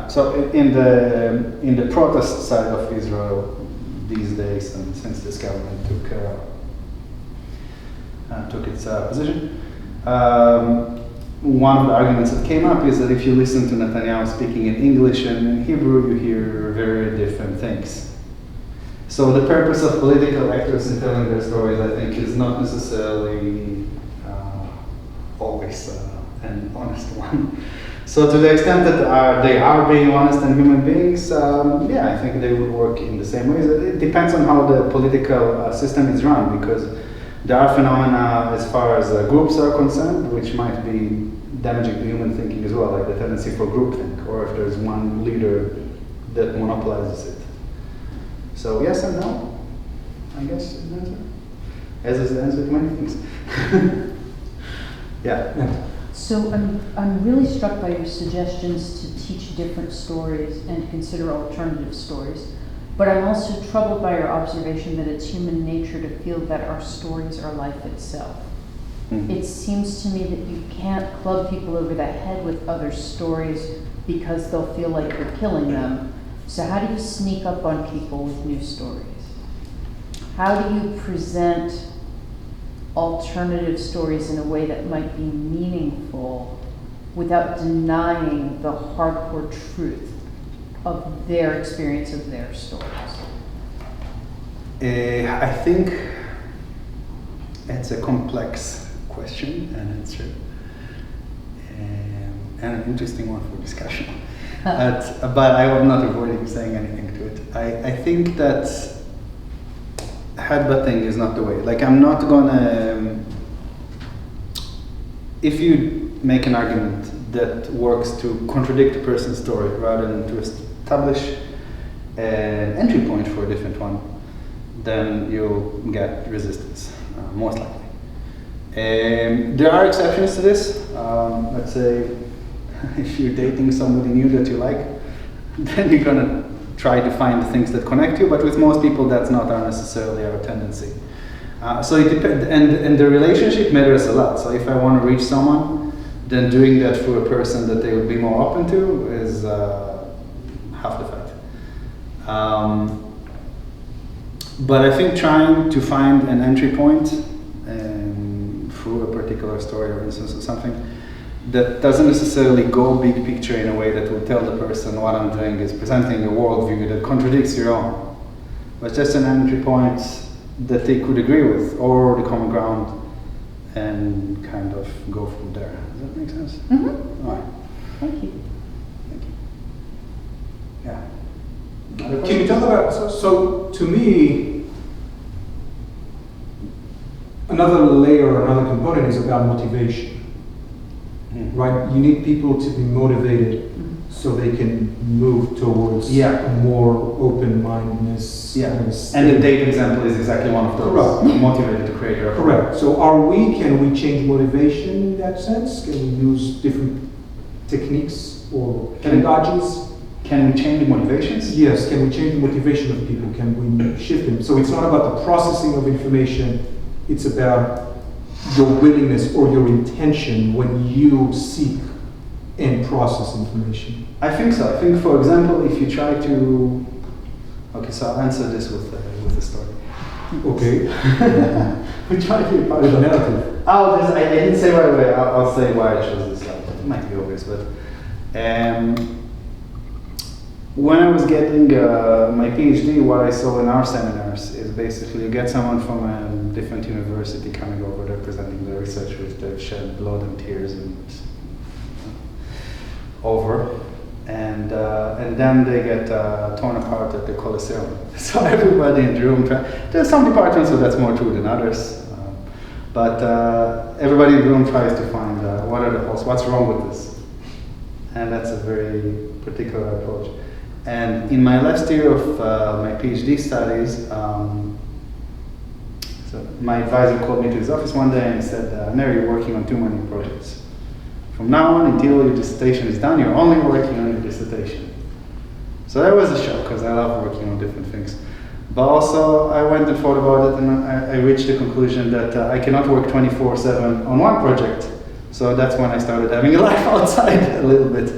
So in the protest side of Israel these days, and since this government took its position, one of the arguments that came up is that if you listen to Netanyahu speaking in English and in Hebrew, you hear very different things. So the purpose of political actors in telling their stories, I think, is not necessarily always an honest one. So to the extent that they are being honest and human beings, yeah, I think they will work in the same ways. It depends on how the political system is run, because there are phenomena as far as groups are concerned, which might be damaging to human thinking as well, like the tendency for groupthink, or if there's one leader that monopolizes it. So yes and no, I guess is the answer. As is the answer to many things. Yeah. So I'm really struck by your suggestions to teach different stories and consider alternative stories. But I'm also troubled by your observation that it's human nature to feel that our stories are life itself. Mm-hmm. It seems to me that you can't club people over the head with other stories because they'll feel like you're killing them. So how do you sneak up on people with new stories? How do you present alternative stories in a way that might be meaningful without denying the hardcore truth of their experience of their stories? I think it's a complex question and answer, and an interesting one for discussion. But I am not avoiding saying anything to it. I think that headbutting is not the way. Like, I'm not gonna, if you make an argument that works to contradict a person's story rather than to establish an entry point for a different one, then you'll get resistance, most likely. There are exceptions to this. Let's say if you're dating somebody new that you like, then you're gonna try to find things that connect you, but with most people that's not necessarily our tendency. So it depends, and the relationship matters a lot. So if I want to reach someone, then doing that through a person that they would be more open to is half the fight. But I think trying to find an entry point through a particular story, for instance, or something that doesn't necessarily go big picture in a way that will tell the person what I'm doing is presenting a worldview that contradicts your own, but just an entry point that they could agree with, or the common ground, and kind of go from there. Does that make sense? Mm-hmm. All right. Thank you. Thank you. Yeah. Can you talk about, so to me, another layer, another component is about motivation, right? You need people to be motivated so they can move towards more open-mindedness. Yeah, kind of and state. the date example is exactly one of those. Correct. Motivated to create a Correct. So can we change motivation in that sense? Can we use different techniques or pedagogies? Can we change motivations? Yes, can we change the motivation of people? Can we shift them? So it's not about the processing of information, it's about your willingness or your intention when you seek and process information. I think so. I think, for example, if you try to... Okay, so I'll answer this with a story. Okay. We try to... With a narrative. I didn't say right away. I'll say why I chose this slide. It might be obvious, but... when I was getting my PhD, what I saw in our seminars is basically you get someone from a different university coming over, they're presenting their research which they've shed blood and tears and over, and then they get torn apart at the Colosseum. So everybody in the room, there's some departments where that's more true than others, but everybody in the room tries to find what's wrong with this, and that's a very particular approach. And in my last year of my PhD studies, so my advisor called me to his office one day and said, Aner, you're working on too many projects. From now on, until your dissertation is done, you're only working on your dissertation. So that was a shock, because I love working on different things. But also, I went and thought about it, and I reached the conclusion that I cannot work 24/7 on one project. So that's when I started having a life outside a little bit.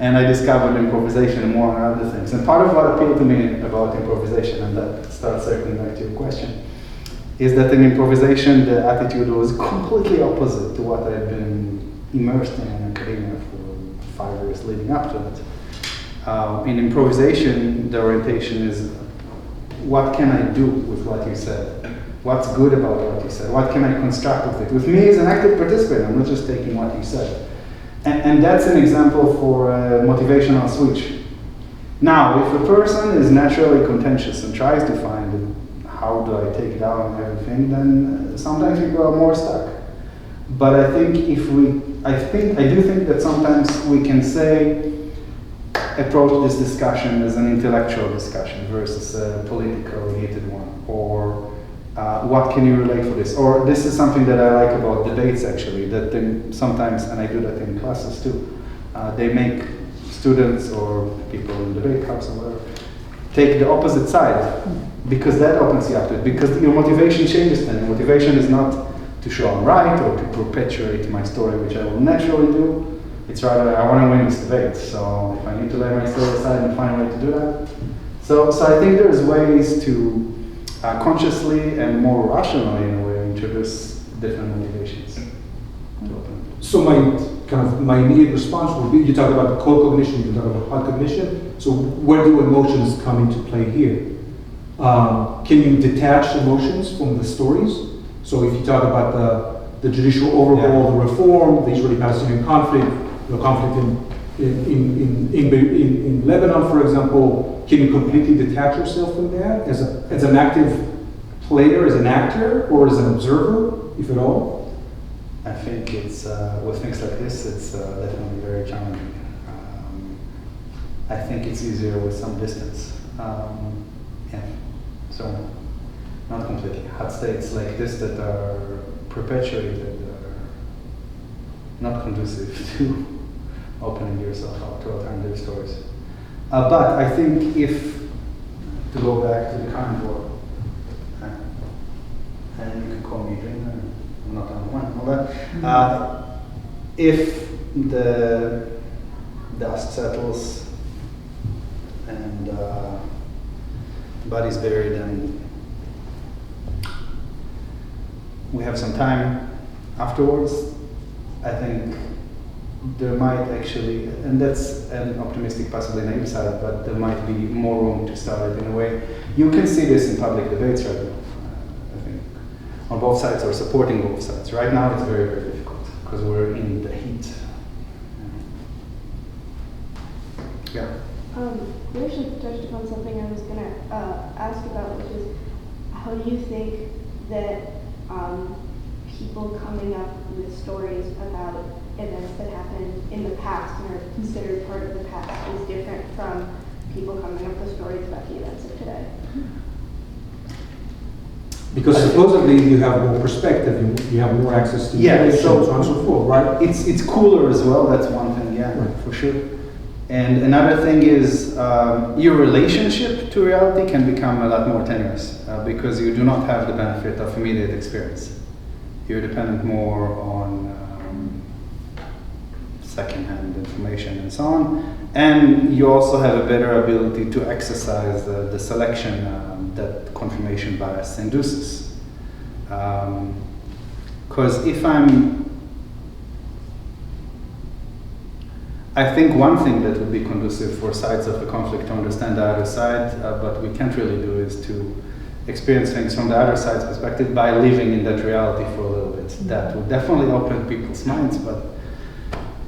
And I discovered improvisation and more on other things. And part of what appealed to me about improvisation, and that starts circling back to your question, is that in improvisation, the attitude was completely opposite to what I had been immersed in academia for 5 years leading up to it. In improvisation, the orientation is, what can I do with what you said? What's good about what you said? What can I construct with it? With me as an active participant, I'm not just taking what you said. And that's an example for a motivational switch. Now, if a person is naturally contentious and tries to find how do I take it out on everything, then sometimes people are more stuck. But I think I do think that sometimes we can approach this discussion as an intellectual discussion versus a political heated one, or what can you relate for this? Or this is something that I like about debates actually, that sometimes, and I do that in classes too, they make students or people in debate clubs or whatever, take the opposite side, because that opens you up to it, because your motivation changes then. Your motivation is not to show I'm right or to perpetuate my story, which I will naturally do. It's rather, I want to win this debate, so if I need to lay my story aside and find a way to do that. So I think there's ways to consciously and more rationally, in a way, introduce different motivations. So my immediate response would be, you talk about cold cognition, you talk about hot cognition. So where do emotions come into play here? Can you detach emotions from the stories? So if you talk about the judicial overhaul, the reform, the Israeli-Palestinian conflict, the conflict in Lebanon, for example, can you completely detach yourself from that as an active player, as an actor, or as an observer, if at all? I think it's with things like this, it's definitely very challenging. I think it's easier with some distance. So not completely. Hot states like this that are perpetuated are not conducive to opening yourself up to alternative stories. But I think to go back to the current war, and you can call me a dreamer, I'm not on one, all that. If the dust settles and body's buried and we have some time afterwards, I think there might actually, and that's an optimistic, possibly naive side, but there might be more room to start it in a way. You can see this in public debates right now, I think, on both sides or supporting both sides. Right now it's very, very difficult because we're in the heat. Yeah. We actually touched upon something I was going to ask about, which is how do you think that people coming up with stories about events that happened in the past and are considered part of the past is different from people coming up with stories about the events of today? Because supposedly you have more perspective, you have more access to Yeah, information, so- so on and so forth, right? It's cooler as well, that's one thing, yeah, Right. for sure. And another thing is your relationship to reality can become a lot more tenuous because you do not have the benefit of immediate experience. You're dependent more on secondhand information and so on. And you also have a better ability to exercise the selection that confirmation bias induces. Because I think one thing that would be conducive for sides of the conflict to understand the other side, but we can't really do, is to experience things from the other side's perspective by living in that reality for a little bit. That would definitely open people's minds, but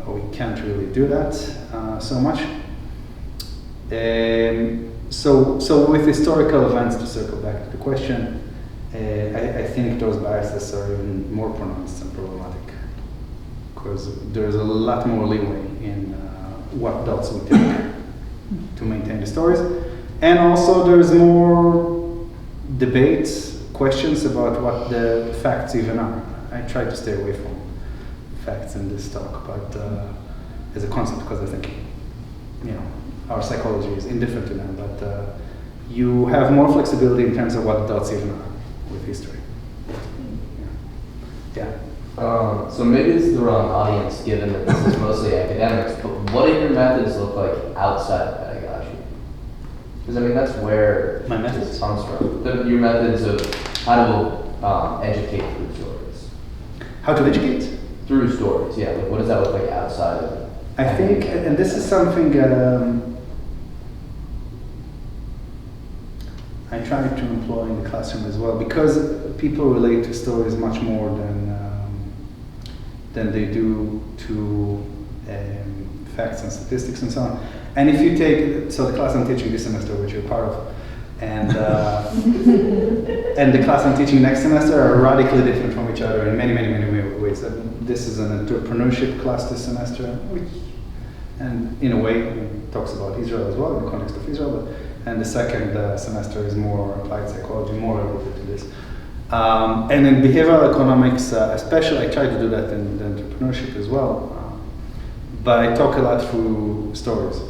we can't really do that so much. So with historical events, to circle back to the question, I think those biases are even more pronounced and problematic because there's a lot more leeway in what dots we take to maintain the stories. And also there's more debates, questions about what the facts even are. I try to stay away from facts in this talk, but as a concept, because I think, our psychology is indifferent to them, but you have more flexibility in terms of what dots even are with history. Yeah. So maybe this is the wrong audience, given that this is mostly academics, but what do your methods look like outside of pedagogy? Because I mean, that's where My methods? this comes from. Your methods of how to educate through stories. How to educate? Through stories, yeah. Like, what does that look like outside of it? I think, and this is something I try to employ in the classroom as well, because people relate to stories much more than they do to facts and statistics and so on. And if you take, so the class I'm teaching this semester, which you're part of, and and the class I'm teaching next semester are radically different from each other in many, many, many ways. This is an entrepreneurship class this semester, and in a way it talks about Israel as well, in the context of Israel, and the second semester is more applied psychology, more related to this. And in behavioral economics, especially, I try to do that in the entrepreneurship as well. But I talk a lot through stories,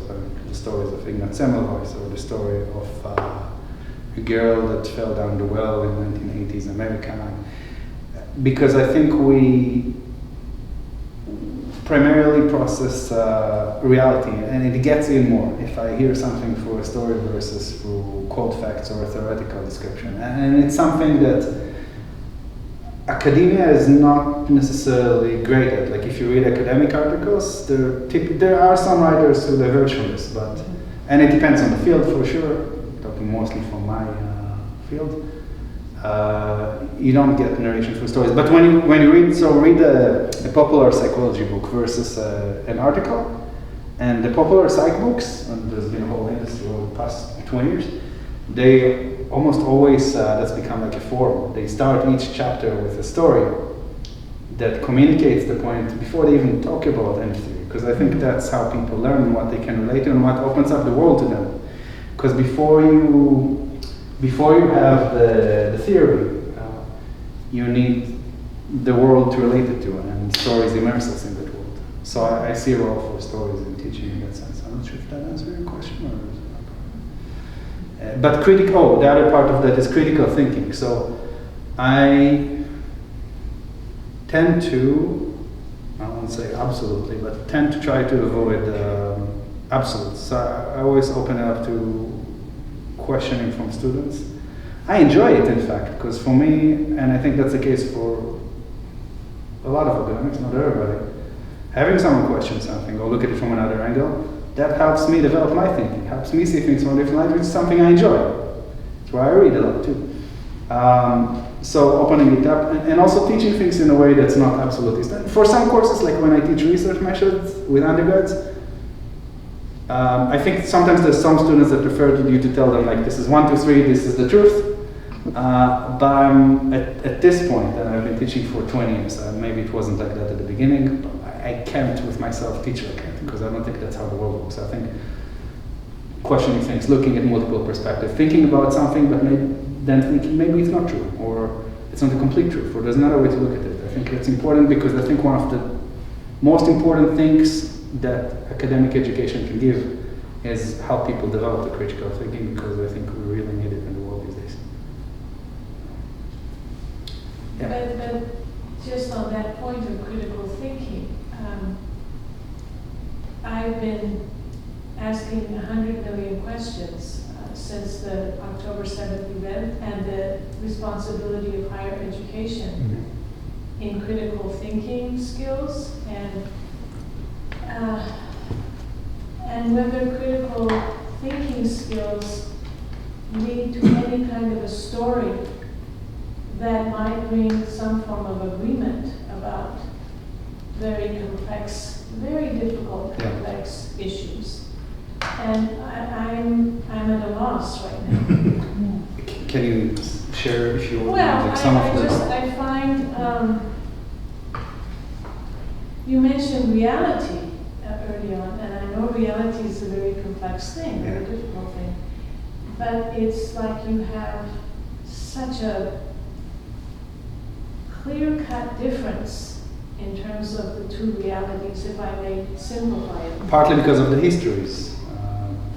the stories of Ignat Semmelweis, or the story of a girl that fell down the well in 1980s America. Because I think we primarily process reality, and it gets in more if I hear something through a story versus through cold facts or a theoretical description. And it's something that academia is not necessarily great at. Like if you read academic articles, there are some writers who diverge from this, and it depends on the field for sure. Talking mostly from my field, you don't get narration through stories. But when you read a popular psychology book versus an article, and the popular psych books, and there's been a whole industry over the past 20 years, they almost always, that's become like a form. They start each chapter with a story that communicates the point before they even talk about anything. Because I think that's how people learn what they can relate to and what opens up the world to them. Because before you have the theory, you need the world to relate it to, and stories immerse us in that world. So I see a role for stories in teaching in that sense. I'm not sure if that answers your question, or is it not? But the other part of that is critical thinking. So I tend to, I won't say absolutely, but tend to try to avoid absolutes. So I always open it up to questioning from students. I enjoy it, in fact, because for me, and I think that's the case for a lot of academics, not everybody, having someone question something or look at it from another angle, that helps me develop my thinking, helps me see things from a different light, which is something I enjoy. That's why I read a lot too. So opening it up and also teaching things in a way that's not absolutist. And for some courses, like when I teach research methods with undergrads, I think sometimes there's some students that prefer you to tell them like, this is 1, 2, 3, this is the truth. But I'm at this point, and I've been teaching for 20 years, maybe it wasn't like that at the beginning, but I can't with myself teach like that, because I don't think that's how the world works. I think questioning things, looking at multiple perspectives, thinking about something, but then thinking maybe it's not true, or it's not a complete truth, or there's another way to look at it. I think it's important because I think one of the most important things that academic education can give is help people develop the critical thinking, because I think we really need it in the world these days. Yeah. But just on that point of critical thinking, I've been asking 100 million questions since the October 7th event and the responsibility of higher education in critical thinking skills and whether critical thinking skills lead to any kind of a story that might bring some form of agreement about very complex, very difficult, complex issues. And I'm at a loss right now. Can you share if you want Well, like some of the... I find you mentioned reality early on, and I know reality is a very complex thing, a very difficult thing. But it's like you have such a clear-cut difference in terms of the two realities, if I may simplify it. Partly because of the histories.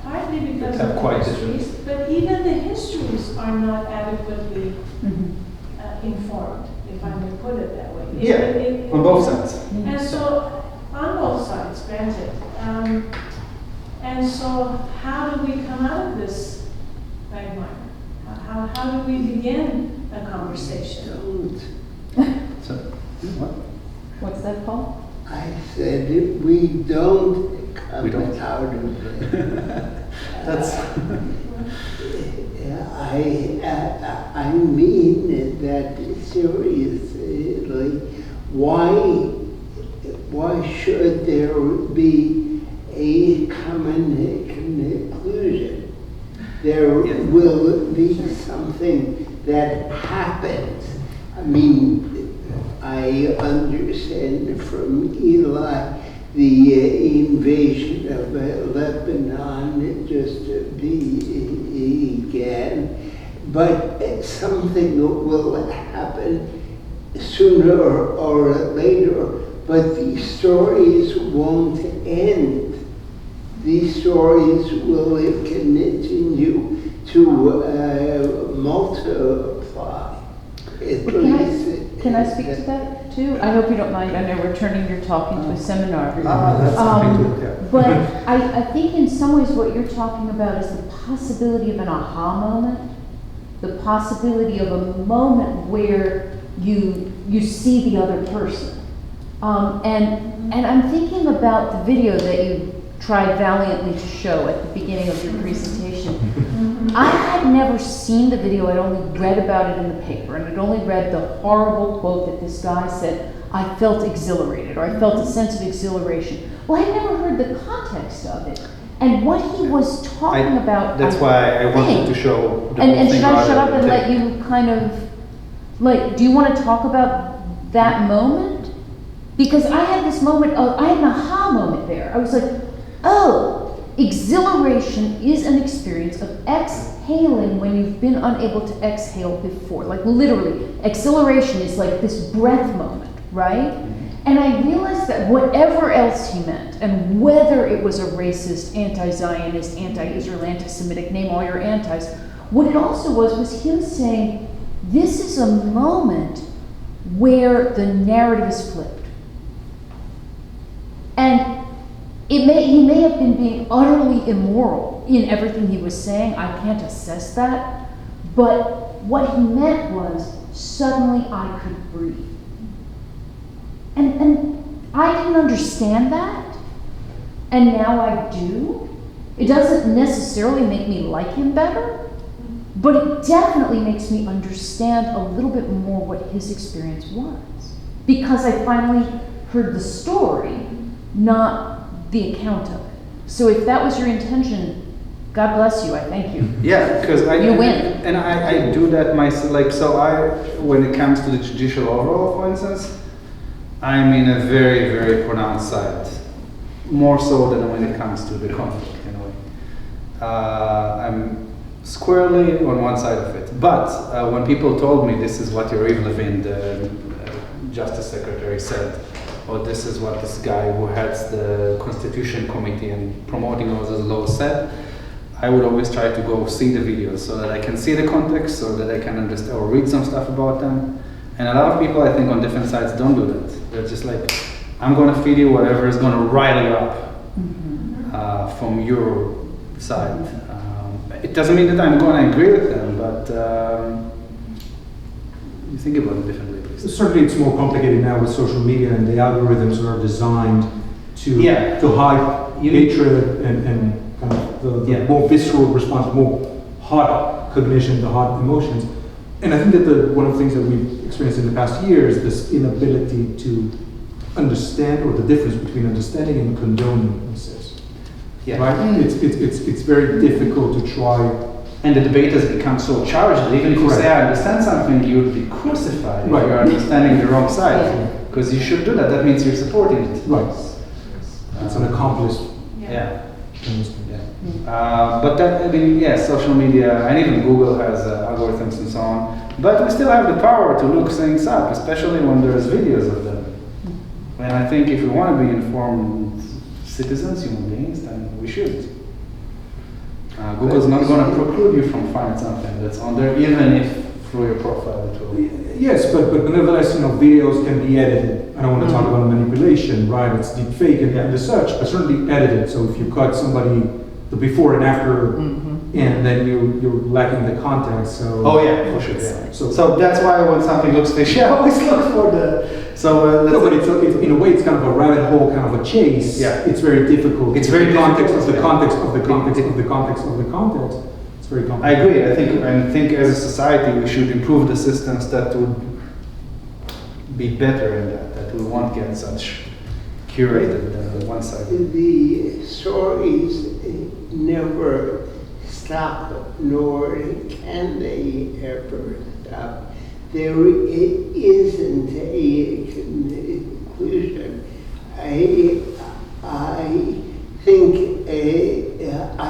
Partly because of the histories, but even the histories are not adequately informed, if I may put it that way. Yeah, on both sides. And so, on both sides, granted. And so, how do we come out of this quagmire? How do we begin a conversation? So, what? What's that, Paul? I said we don't come out of it. That's... I mean that seriously. Why should there be a common conclusion? There will be something that happens. I mean, I understand from Eli the invasion of Lebanon just began, but something will happen sooner or later, but these stories won't end. These stories will continue to multiply. Can I speak to that too? I hope you don't mind. I know we're turning your talk into a seminar. That's something to look at. But I think in some ways what you're talking about is the possibility of an aha moment, the possibility of a moment where you see the other person. And I'm thinking about the video that you tried valiantly to show at the beginning of your presentation. I had never seen the video, I'd only read about it in the paper, and I'd only read the horrible quote that this guy said, I felt exhilarated, or I felt a sense of exhilaration. Well, I'd never heard the context of it. And what he was talking about, that's why I wanted to show the and should I shut up and let you kind of, like, do you want to talk about that moment? Because I had this moment of, I had an aha moment there. I was like, oh, exhilaration is an experience of exhaling when you've been unable to exhale before. Like literally, exhilaration is like this breath moment, right? And I realized that whatever else he meant, and whether it was a racist, anti-Zionist, anti-Israel, anti-Semitic, name all your antis, what it also was him saying, this is a moment where the narrative is flipped. And he may have been being utterly immoral in everything he was saying. I can't assess that. But what he meant was, suddenly I could breathe. And I didn't understand that, and now I do. It doesn't necessarily make me like him better, but it definitely makes me understand a little bit more what his experience was. Because I finally heard the story, not the account of it. So if that was your intention, God bless you, I thank you. Yeah, because I You win. and I do that myself. Like, so when it comes to the judicial overall, for instance, I'm in a very, very pronounced side, more so than when it comes to the conflict in a way. I'm squarely on one side of it. But when people told me this is what Yariv Levin, the Justice Secretary, said, or this is what this guy who heads the Constitution Committee and promoting all those laws said, I would always try to go see the videos so that I can see the context, so that I can understand or read some stuff about them. And a lot of people, I think, on different sides don't do that. They're just like, I'm going to feed you whatever is going to rile you up from your side. It doesn't mean that I'm going to agree with them, but you think about it differently. Certainly, it's more complicated now with social media, and the algorithms are designed to hide hatred and kind of the more visceral response, more hot cognition, the hot emotions. And I think that one of the things that we've experienced in the past year is this inability to understand, or the difference between understanding and condoning incest. Yeah. Right? It's very difficult to try. And the debate has become so charged that even if you say I understand something, you would be crucified if you're understanding the wrong side. Because you should do that. That means you're supporting it. Right. It's an accomplice. But that, I mean, social media and even Google has algorithms and so on. But we still have the power to look things up, especially when there's videos of them. And I think if we want to be informed citizens, human beings, then we should. Google's not going to preclude you from finding something that's on there, even if through your profile it will. Yes, but nevertheless, videos can be edited. I don't want to talk about manipulation, right? It's deep fake and the search, but certainly edited. So if you cut somebody the before and after, and then you're lacking the context. So for sure. Yeah. So that's why when something looks fishy, I always look for the. But it's in a way it's kind of a rabbit hole, kind of a chase. Yeah. It's very difficult. It's very context difficult. of the context of the context of the context of the context. It's very complex. I agree. I think as a society we should improve the systems that would be better in that we won't get such curated one side. The stories never stop, nor can they ever stop. There isn't a conclusion. I think, I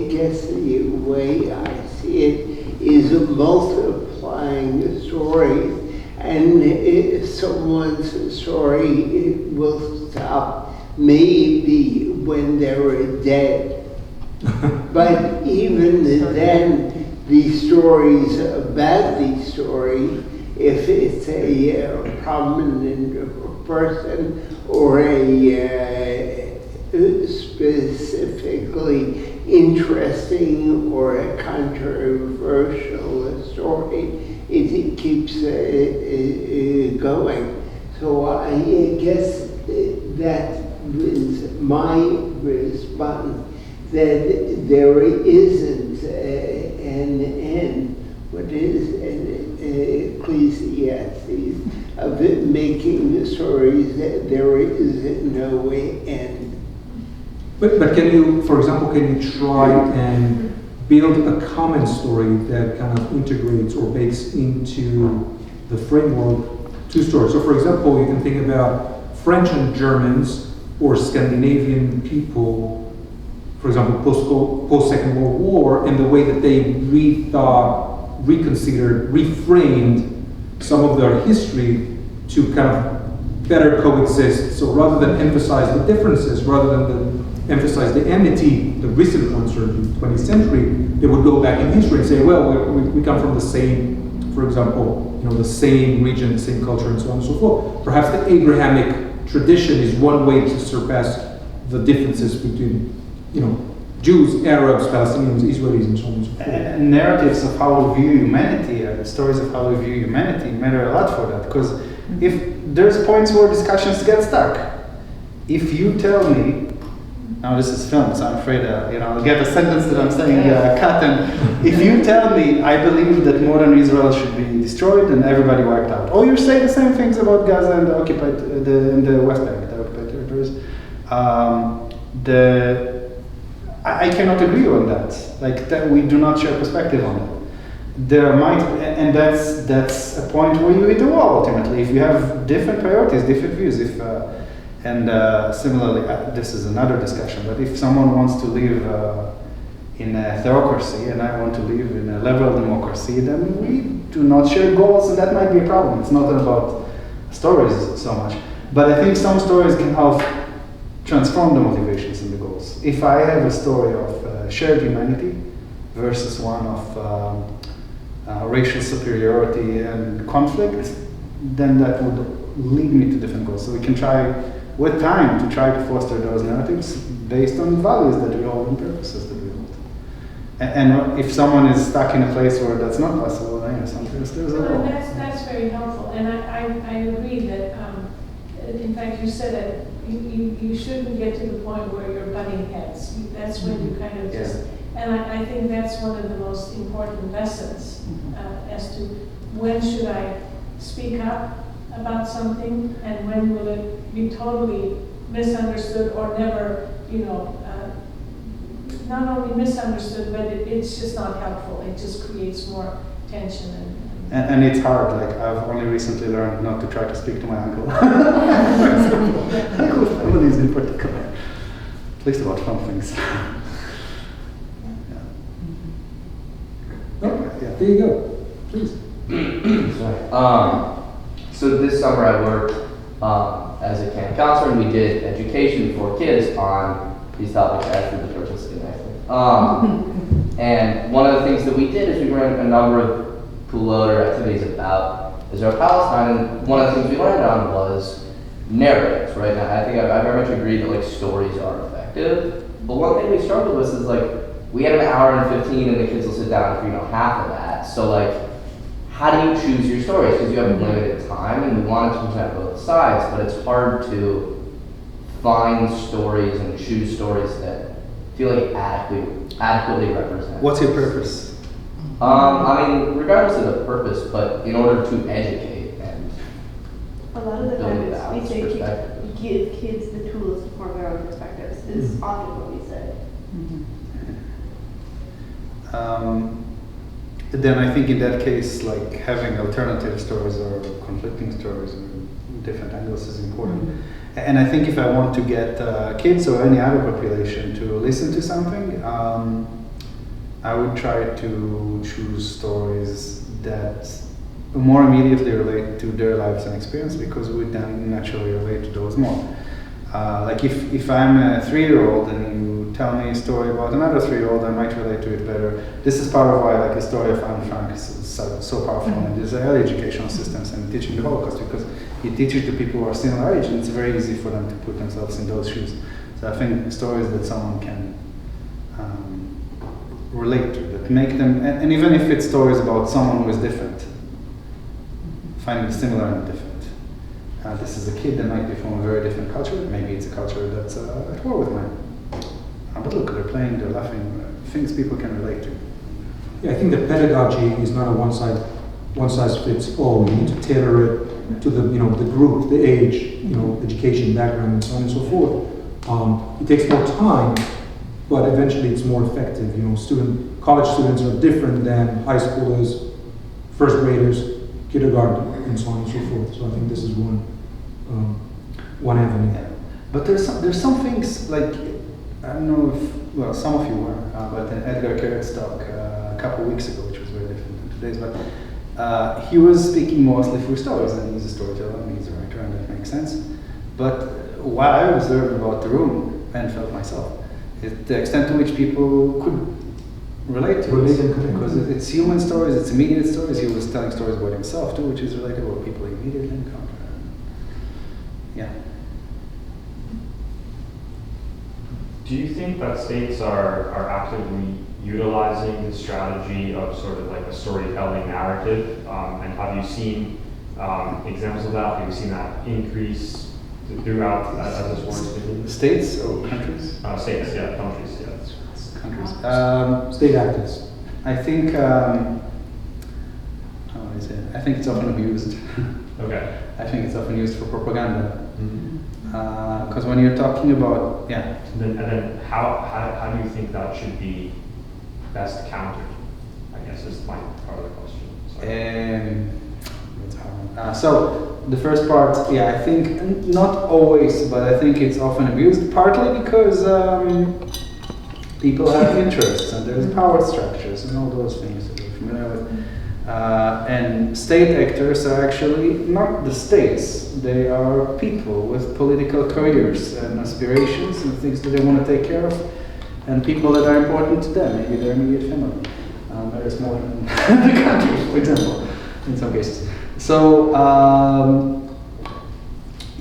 guess the way I see it is multiplying stories, and someone's story will stop maybe when they're dead. But even then, these stories about these stories, if it's a prominent person or a specifically interesting or a controversial story, it keeps going. So I guess that was my response, that there isn't an end. What is an Ecclesiastes of it making the stories that there is no end. But can you, for example, try and build a common story that kind of integrates or bakes into the framework two stories? So for example, you can think about French and Germans or Scandinavian people, for example, post-Second World War, and the way that they rethought, reconsidered, reframed some of their history to kind of better coexist. So rather than emphasize the differences, rather than emphasize the enmity, the recent ones or the 20th century, they would go back in history and say, well, we come from the same, for example, the same region, the same culture, and so on and so forth. Perhaps the Abrahamic tradition is one way to surpass the differences between, Jews, Arabs, Palestinians, Israelis, and so on and so forth. And narratives of how we view humanity, stories of how we view humanity matter a lot for that, because if there's points where discussions get stuck, if you tell me, now this is film, so I'm afraid I'll get a sentence that I'm saying cut. And if you tell me I believe that modern Israel should be destroyed and everybody wiped out, or you say the same things about Gaza and the occupied the West Bank, the occupied territories, I cannot agree on that. Like that, we do not share perspective on that. There might, and that's a point where you hit a wall ultimately. If you have different priorities, different views, similarly, this is another discussion, but if someone wants to live in a theocracy and I want to live in a liberal democracy, then we do not share goals, and that might be a problem. It's not about stories so much. But I think some stories can help transform the motivations and the goals. If I have a story of shared humanity versus one of racial superiority and conflict, then that would lead me to different goals. So we can try with time to try to foster those narratives based on values that we hold and purposes that we hold. And if someone is stuck in a place where that's not possible, then sometimes there's a Well, wall. that's very helpful, and I agree that, in fact, you said that you shouldn't get to the point where you're butting heads. That's when you kind of just, and I think that's one of the most important lessons as to when should I speak up about something, and when will it be totally misunderstood or never, not only misunderstood, but it's just not helpful. It just creates more tension and it's hard. Like I've only recently learned not to try to speak to my uncle. Uncle families in particular, at least about fun things. There you go. Please. Sorry. So this summer I worked as a camp counselor, and we did education for kids on these topics as the person sitting next to me. And one of the things that we did is we ran a number of puloter activities about Israel-Palestine, and one of the things we landed on was narratives, right? Now, I think I very much agree that like stories are effective, but one thing we struggled with is like, we had an hour and 15 and the kids will sit down for half of that. So like, how do you choose your stories? Because you have limited time, and we wanted to present both sides, but it's hard to find stories and choose stories that feel like adequately represent. What's your purpose? I mean, regardless of the purpose, but in order to educate and A lot of the build it times out we say perspective. give kids the tools to form their own perspectives is often what we say. Then I think in that case, like having alternative stories or conflicting stories or different angles is important. And I think if I want to get kids or any other population to listen to something, I would try to choose stories that more immediately relate to their lives and experience, because we then naturally relate to those more. Like if I'm a 3-year-old and you tell me a story about another 3-year-old, I might relate to it better. This is part of why like the story of Aner Tal is so powerful in the Israeli educational systems and teaching the Holocaust, because it teaches the people who are similar age, and it's very easy for them to put themselves in those shoes. So I think stories that someone can relate to, that make them, and even if it's stories about someone who is different, find it similar and different. This is a kid that might be from a very different culture. Maybe it's a culture that's at war with mine. But look, they're playing, they're laughing, things people can relate to. Yeah, I think the pedagogy is not a one size fits all. You need to tailor it to the the group, the age, education background, and so on and so forth. It takes more time, but eventually it's more effective. College students are different than high schoolers, first graders, kindergarten, and so on and so forth. So I think this is one avenue. Yeah. But there's some things like, I don't know if, well, some of you were, but in Edgar Kerrick's talk a couple of weeks ago, which was very different than today's, but he was speaking mostly through stories, and he's a storyteller and he's a writer, and that makes sense. But what I observed about the room and felt myself is the extent to which people could relate to it, because it's human stories, it's immediate stories. He was telling stories about himself too, which is relatable. People immediately encounter. Yeah. Do you think that states are actively utilizing the strategy of sort of like a storytelling narrative? And have you seen examples of that? Have you seen that increase throughout as this works? States or countries? States, yeah, countries, yeah. Countries. State actors. I think, how is it? I think it's often abused. Okay. I think it's often used for propaganda. Because when you're talking about, yeah. And then how do you think that should be best countered? I guess is my part of the question. Sorry. So the first part, yeah, I think not always, but I think it's often abused, partly because people have interests and there's power structures and all those things that we're familiar with. And state actors are actually not the states, they are people with political careers and aspirations and things that they want to take care of, and people that are important to them, maybe their immediate family. There's more than the country, for example, in some cases. So,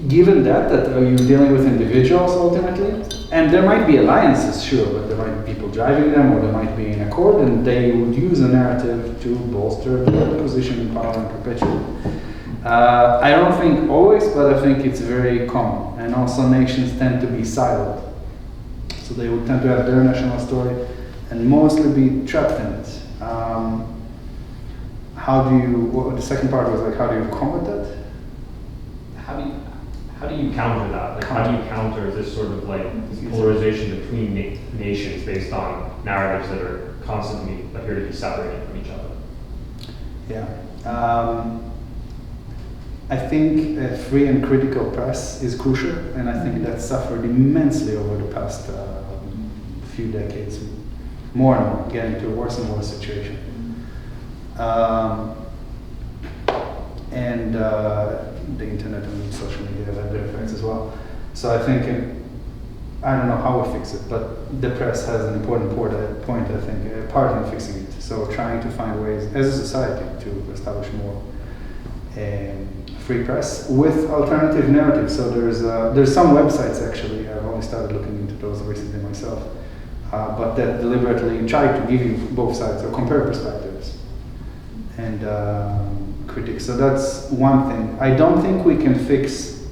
given that you're dealing with individuals ultimately, and there might be alliances, sure, but there might be people driving them, or there might be an accord, and they would use a narrative to bolster their position in power and perpetuate. I don't think always, but I think it's very common. And also nations tend to be siloed. So they would tend to have their national story and mostly be trapped in it. The second part was like, how do you combat that? How do you counter that? Like, how do you counter this sort of like this polarization between nations based on narratives that are constantly appear to be separated from each other? Yeah. I think a free and critical press is crucial, and I think that suffered immensely over the past few decades, more and more, getting to a worse and worse situation. And the internet and social media have their effects as well. So I think, I don't know how we fix it, but the press has an important point, I think, part in fixing it. So trying to find ways, as a society, to establish more free press with alternative narratives. So there's some websites actually, I've only started looking into those recently myself, but that deliberately try to give you both sides or compare perspectives and critics. So that's one thing. I don't think we can fix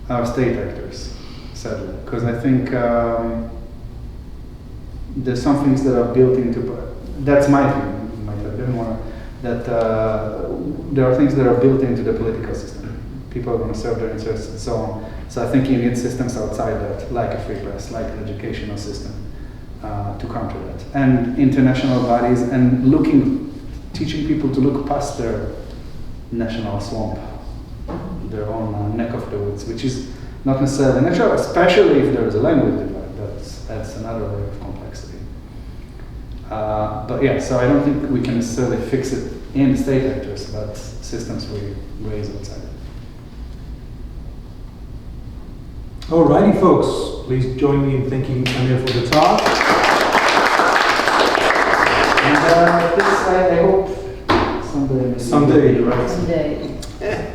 our state actors, sadly, because I think there's some things that are built into, that's my view, I didn't want to, that there are things that are built into the political system. People are going to serve their interests and so on. So I think you need systems outside that, like a free press, like an educational system, to counter that. And international bodies, and teaching people to look past their national swamp, their own neck of the woods, which is not necessarily natural, especially if there is a language divide. That's another layer of complexity. But yeah, so I don't think we can necessarily fix it in state actors, but systems we raise outside. Alrighty, folks, please join me in thanking Aner for the talk. And this, I hope someday. Someday. Someday.